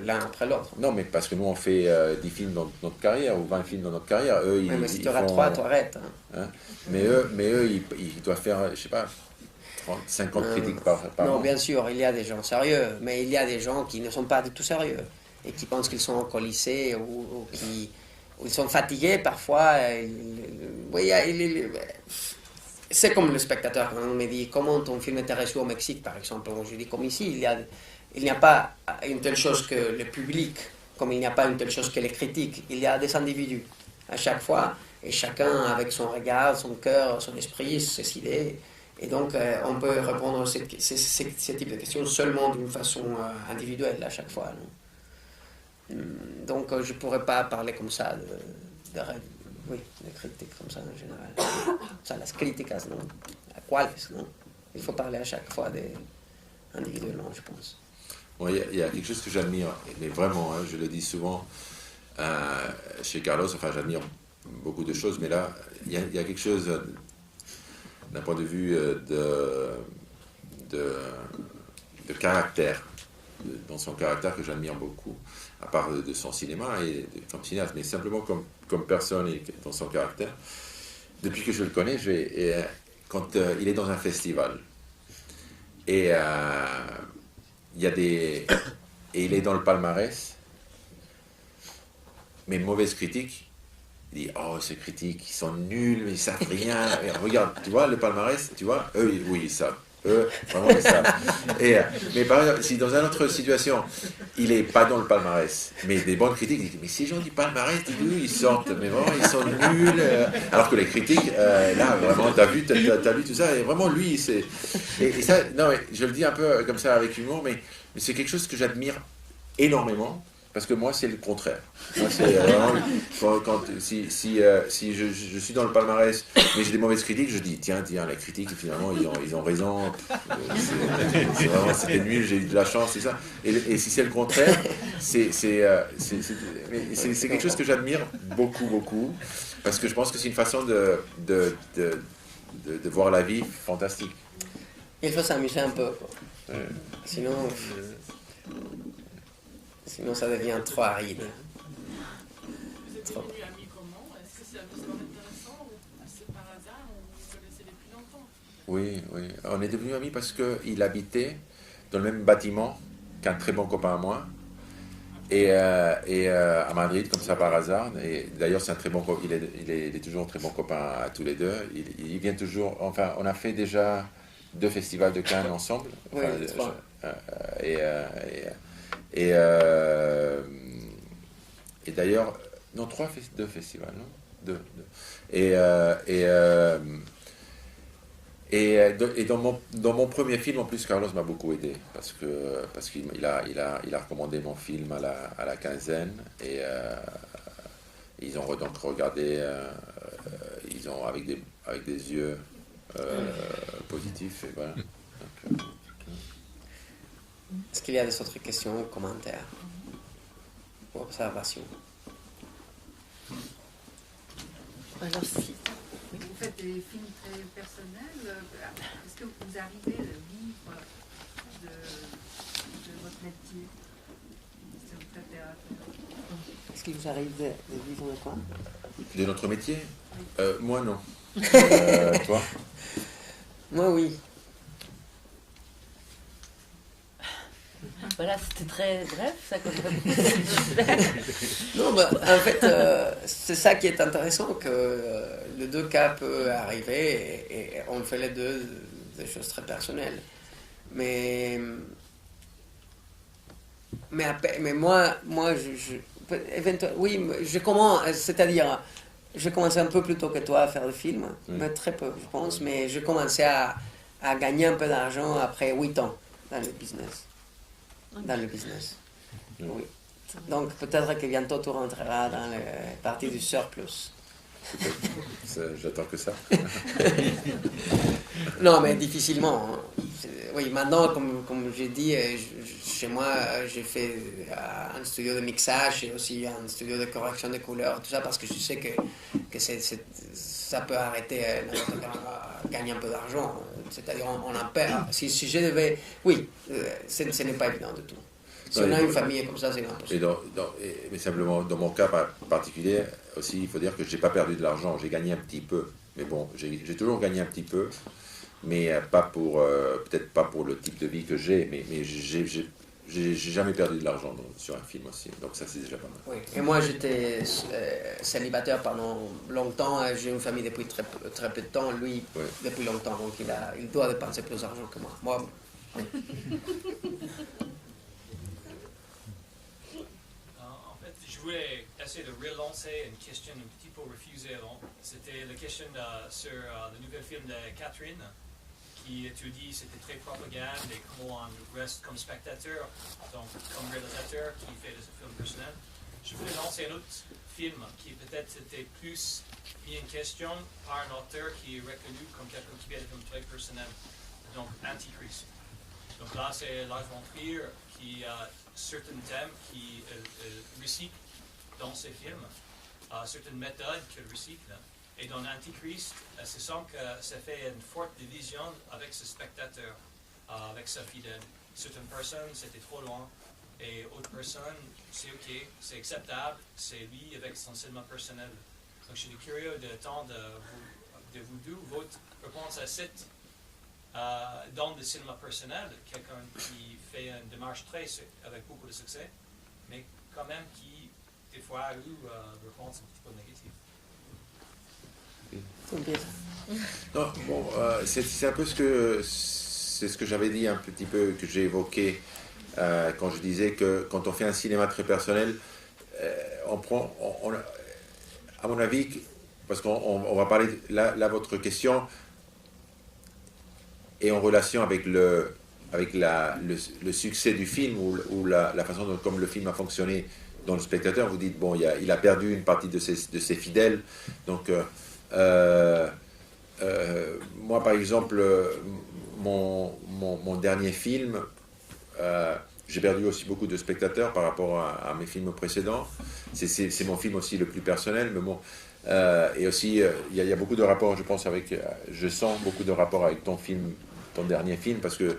l'un après l'autre. Non, mais parce que nous on fait 10 films dans notre carrière ou 20 films dans notre carrière. Eux, oui, mais si tu rates 3, tu arrêtes. Hein. Mais eux, ils doivent faire, je sais pas, 50 critiques par non, an. bien sûr, il y a des gens sérieux, mais il y a des gens qui ne sont pas du tout sérieux et qui pensent qu'ils sont alcoolisés ou ils sont fatigués parfois. C'est comme le spectateur quand on me dit comment ton film était reçu au Mexique, par exemple. Je dis comme ici, il n'y a pas une telle chose que le public, comme il n'y a pas une telle chose que les critiques. Il y a des individus à chaque fois et chacun avec son regard, son cœur, son esprit, ses idées. Et donc, on peut répondre à ce type de questions seulement d'une façon individuelle à chaque fois. Donc, je ne pourrais pas parler comme ça de critiques comme ça en général. Ça, las críticas, non? À quoi, non? Il faut parler à chaque fois individuellement, je pense. Bon, il y a quelque chose que j'admire, mais vraiment, je le dis souvent chez Carlos, enfin j'admire beaucoup de choses, mais là, il y a quelque chose d'un point de vue de caractère, dans son caractère que j'admire beaucoup, à part de son cinéma et comme cinéaste, mais simplement comme personne et dans son caractère. Depuis que je le connais, quand il est dans un festival et et il est dans le palmarès, mais mauvaise critique. Il dit, oh, ces critiques, ils sont nuls, mais ils savent rien. Et regarde, tu vois, le palmarès, tu vois, eux, oui, ils savent. Eux, vraiment, ils savent. Mais par exemple, si dans une autre situation, il n'est pas dans le palmarès, mais des bonnes critiques, il dit, mais ces gens du palmarès, ils sortent, mais vraiment, ils sont nuls. Alors que les critiques, là, vraiment, t'as vu tout ça, et vraiment, lui, c'est... Et ça, non, je le dis un peu comme ça avec humour, mais c'est quelque chose que j'admire énormément. Parce que moi, c'est le contraire. Moi, c'est si je suis dans le palmarès, mais j'ai des mauvaises critiques, je dis tiens, la critique, finalement, ils ont raison. C'est vraiment, c'était nul, j'ai eu de la chance, c'est ça. Et si c'est le contraire, c'est quelque chose que j'admire beaucoup, beaucoup, parce que je pense que c'est une façon de voir la vie fantastique. Il faut s'amuser un peu, quoi. Sinon ça devient trop aride. Vous êtes devenus amis comment? Est-ce que c'est intéressant ou c'est par hasard ou vous vous connaissez depuis longtemps? Oui, on est devenus amis parce qu'il habitait dans le même bâtiment qu'un très bon copain à moi. Et à Madrid, comme ça par hasard. Et d'ailleurs, c'est un très bon copain. Il est toujours un très bon copain à tous les deux. Il vient toujours. Enfin, on a fait déjà 2 festivals de Cannes ensemble. Oui, Enfin, 3. et d'ailleurs, non, 2 festivals, non 2. Et dans mon premier film, en plus, Carlos m'a beaucoup aidé parce qu'il a recommandé mon film à la quinzaine et ils ont donc regardé, ils ont avec des yeux positifs et voilà. Donc, Est-ce qu'il y a des autres questions, commentaires ou observations? Alors si. Vous faites des films très personnels. Est-ce que vous arrivez à vivre de votre métier? Est-ce que vous faites théâtre? Est-ce qu'il vous arrive de vivre de quoi? de notre métier, moi non. Toi? Moi, oui. Voilà, c'était très bref, ça comme Non, bah, en fait, c'est ça qui est intéressant, que les deux cas peuvent arriver et on fait les deux des choses très personnelles. Mais moi oui, je commence, c'est-à-dire, je commençais un peu plus tôt que toi à faire des films, mais très peu, je pense, mais je commençais à gagner un peu d'argent après 8 ans dans le business. Oui. Donc peut-être que bientôt tu rentreras dans la partie du surplus. J'attends que ça. Non, mais difficilement. Hein. Oui, maintenant, comme j'ai dit, chez moi, j'ai fait un studio de mixage et aussi un studio de correction de couleurs, tout ça parce que je sais que ça peut arrêter gagner un peu d'argent. C'est-à-dire, on en perd. Si je devais... Oui, ce n'est pas évident du tout. Si on a une famille comme ça, c'est impossible. Mais simplement, dans mon cas particulier, aussi, il faut dire que je n'ai pas perdu de l'argent. J'ai gagné un petit peu. Mais bon, j'ai toujours gagné un petit peu. Mais pas pour, peut-être pas pour le type de vie que j'ai. Mais j'ai jamais perdu de l'argent sur un film aussi. Donc ça, c'est déjà pas mal. Oui. Et moi, j'étais célibataire pendant longtemps. J'ai une famille depuis très peu de temps. Lui, depuis longtemps. Donc il doit dépenser plus d'argent que moi. Moi, oui. Je voulais essayer de relancer une question un petit peu refusée avant. C'était la question sur le nouvel film de Catherine, qui étudie, c'était très propagande et comment on reste comme spectateur, donc comme réalisateur qui fait des films personnels. Je voulais lancer un autre film qui peut-être était plus mis en question par un auteur qui est reconnu comme quelqu'un qui fait des films très personnels, donc Antichrist. Donc là, c'est Lars von Trier qui a certains thèmes qui recycle dans ses films, certaines méthodes qu'il recycle. Et dans Antichrist, c'est semble que ça fait une forte division avec ses spectateurs, avec sa fidèle. Certaines personnes, c'était trop loin, et autres personnes, c'est ok, c'est acceptable, c'est lui avec son cinéma personnel. Donc je suis curieux de temps de vous deux, votre réponse à cette. Dans le cinéma personnel, quelqu'un qui fait une démarche avec beaucoup de succès, mais quand même qui, des fois, a eu une réponse un petit peu négative. Non, bon, c'est un peu ce que j'avais dit un petit peu, que j'ai évoqué quand je disais que quand on fait un cinéma très personnel, on prend, à mon avis, parce qu'on va parler, là votre question est en relation avec le succès du film ou la façon dont comme le film a fonctionné dans le spectateur, vous dites, bon, il a perdu une partie de ses fidèles. Donc, moi, par exemple, mon dernier film, j'ai perdu aussi beaucoup de spectateurs par rapport à mes films précédents. C'est mon film aussi le plus personnel, mais bon. Et aussi, il y a beaucoup de rapports, je pense, je sens beaucoup de rapports avec ton dernier film, parce que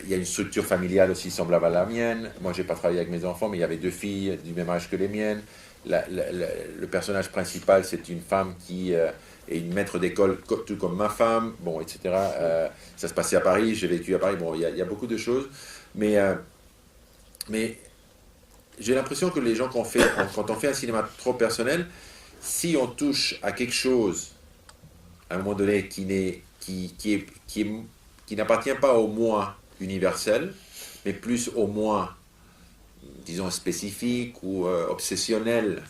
il y a une structure familiale aussi semblable à la mienne. Moi, j'ai pas travaillé avec mes enfants, mais il y avait 2 filles du même âge que les miennes. Le personnage principal, c'est une femme qui est une maître d'école, tout comme ma femme, bon, etc. Ça se passait à Paris, j'ai vécu à Paris. Bon, il y a beaucoup de choses, mais j'ai l'impression que les gens, quand on fait un cinéma trop personnel, si on touche à quelque chose, à un moment donné, qui n'appartient pas au moi universel, mais plus au moi, disons, spécifique ou obsessionnel,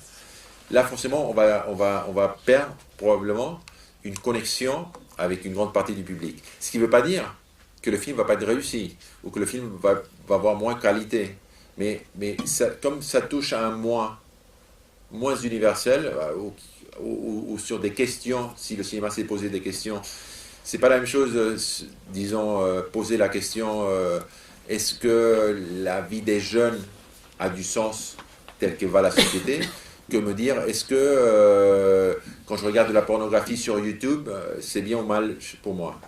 là, forcément, on va perdre probablement une connexion avec une grande partie du public. Ce qui ne veut pas dire que le film ne va pas être réussi, ou que le film va avoir moins qualité. Mais comme ça touche à un moi moins universel, ou sur des questions, si le cinéma s'est posé des questions, c'est pas la même chose, disons, poser la question, est-ce que la vie des jeunes a du sens tel que va la société, que me dire, est-ce que quand je regarde de la pornographie sur YouTube, c'est bien ou mal pour moi.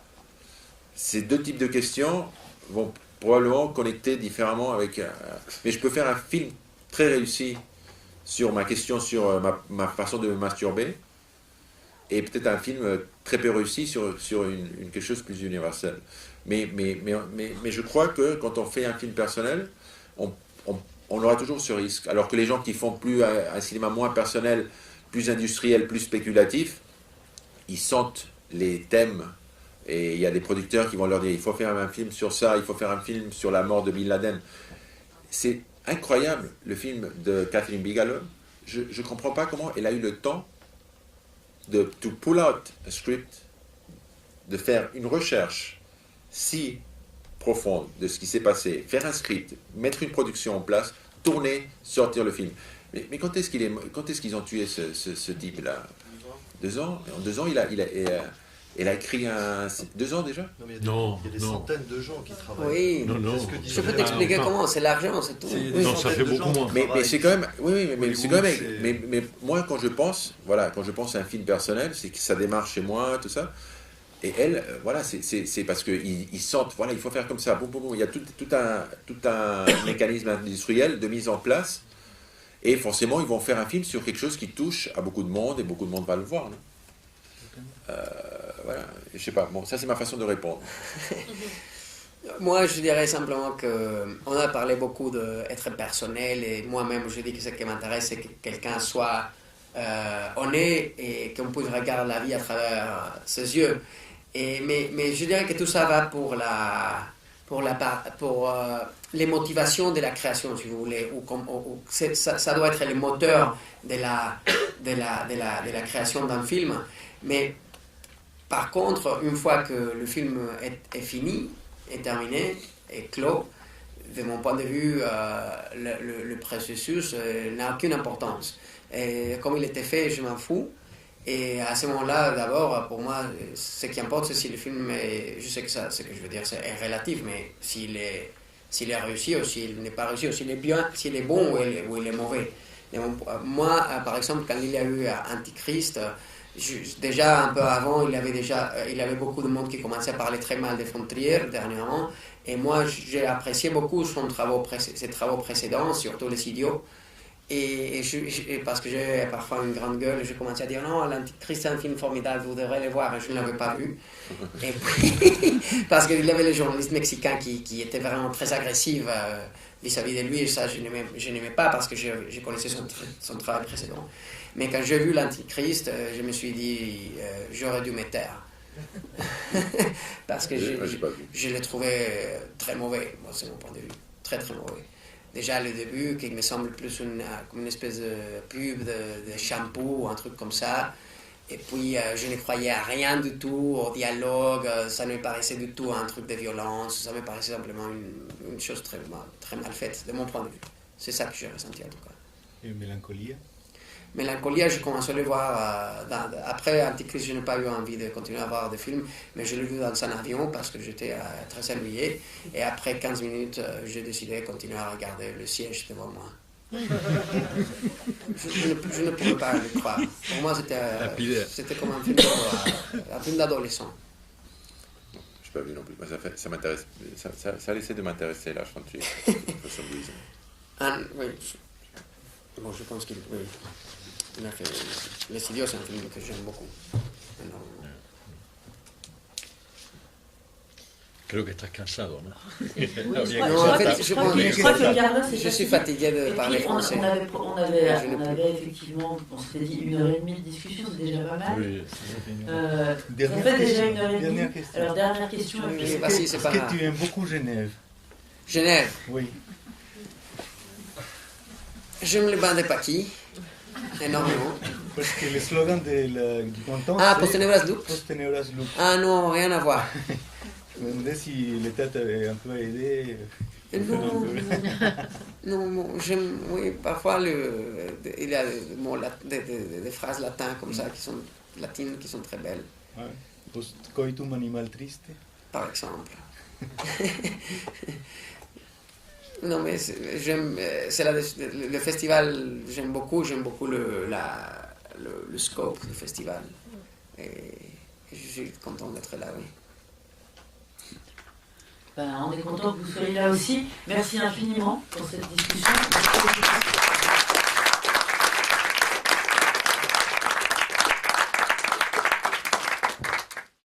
Ces 2 types de questions vont probablement connecter différemment avec... mais je peux faire un film très réussi sur ma question, sur ma façon de me masturber, et peut-être un film très peu réussi sur quelque chose de plus universel. Mais je crois que quand on fait un film personnel, on aura toujours ce risque. Alors que les gens qui font plus un cinéma moins personnel, plus industriel, plus spéculatif, ils sentent les thèmes. Et il y a des producteurs qui vont leur dire, il faut faire un film sur ça, il faut faire un film sur la mort de Bin Laden. C'est incroyable, le film de Catherine Bigelow. Je ne comprends pas comment elle a eu le temps de pull out a script, de faire une recherche si profonde de ce qui s'est passé, faire un script, mettre une production en place, tourner, sortir le film. Mais quand est-ce qu'ils ont tué ce type-là? 2 ans. En 2 ans, il a écrit 2 ans déjà? Non, mais il y a des centaines de gens qui travaillent. Oui, Je peux t'expliquer comment, c'est l'argent, c'est tout. Non, ça fait beaucoup moins. Mais c'est quand même, mais c'est quand même, mais moi quand je pense à un film personnel, c'est que ça démarre chez moi, tout ça. Et elle, voilà, c'est parce qu'ils sentent, voilà, il faut faire comme ça. Bon. Il y a tout un mécanisme industriel de mise en place. Et forcément, ils vont faire un film sur quelque chose qui touche à beaucoup de monde, et beaucoup de monde va le voir. Voilà, je sais pas. Bon, ça c'est ma façon de répondre. Moi, je dirais simplement qu'on a parlé beaucoup d'être personnel, et moi-même, je dis que ce qui m'intéresse, c'est que quelqu'un soit honnête et qu'on puisse regarder la vie à travers ses yeux. Mais je dirais que tout ça va pour les motivations de la création, si vous voulez, ça doit être le moteur de la création d'un film. Mais par contre, une fois que le film est fini, est terminé, est clos, de mon point de vue, le processus n'a aucune importance. Et comme il était fait, je m'en fous. Et à ce moment-là, d'abord, pour moi, ce qui importe, c'est si le film est... Je sais que ça, ce que je veux dire, c'est relatif, mais s'il est réussi ou s'il n'est pas réussi, ou s'il est bien, s'il est bon ou il est mauvais. Et moi, par exemple, quand il y a eu Antichrist, déjà un peu avant, il y avait beaucoup de monde qui commençait à parler très mal de von Trier dernièrement. Et moi, j'ai apprécié beaucoup ses travaux précédents, surtout Les Idiots. Et parce que j'ai parfois une grande gueule, j'ai commencé à dire non, l'Antichrist c'est un film formidable, vous devrez le voir, et je ne l'avais pas vu. Et puis, parce qu'il y avait le journaliste mexicain qui était vraiment très agressif vis-à-vis de lui, et ça je n'aimais pas parce que je connaissais son travail précédent. Mais quand j'ai vu l'Antichrist, je me suis dit j'aurais dû me taire. Parce que je l'ai trouvé très mauvais, moi c'est mon point de vue, très très mauvais. Déjà le début, qui me semble plus comme une espèce de pub de shampoo ou un truc comme ça. Et puis je ne croyais à rien du tout, au dialogue, ça ne me paraissait du tout un truc de violence, ça me paraissait simplement une chose très mal faite, de mon point de vue. C'est ça que j'ai ressenti en tout cas. Et Mélancolia. Mélancolia, j'ai commencé à le voir. Après Antichrist, je n'ai pas eu envie de continuer à voir des films, mais je l'ai vu dans un avion parce que j'étais très ennuyé. Et après 15 minutes, j'ai décidé de continuer à regarder le siège devant moi. Je ne pouvais pas le croire. Pour moi, c'était comme un film d'horreur, un film d'adolescent. Je n'ai pas vu non plus. Ça m'intéresse. Ça a laissé de m'intéresser là, je pense que oui. Bon, je pense qu'il oui. Il a fait. Les Studios, c'est un film que j'aime beaucoup. Énormément. Creo que estás cansado, ¿no? Je suis fatigué de parler français. On avait effectivement, on s'était dit 1h30 de discussion, c'est déjà pas mal. Oui. Ça fait déjà 1h30. Alors, dernière question. Est-ce que tu aimes beaucoup Genève? Genève? Oui. J'aime le bain de Paki, énormément. Parce que le slogan du canton, c'est Postenebras Lux. Postenebras Lux. Ah non, rien à voir. Je me demandais si l'État t'avait un peu aidé. Non, j'aime, oui, parfois il y a des phrases latines comme ça, latines qui sont très belles. Ouais. Post coitum animal triste. Par exemple. Non, mais j'aime, le festival, j'aime beaucoup le scope du festival. Et je suis content d'être là, oui. On est content que vous soyez là aussi. Merci infiniment pour cette discussion.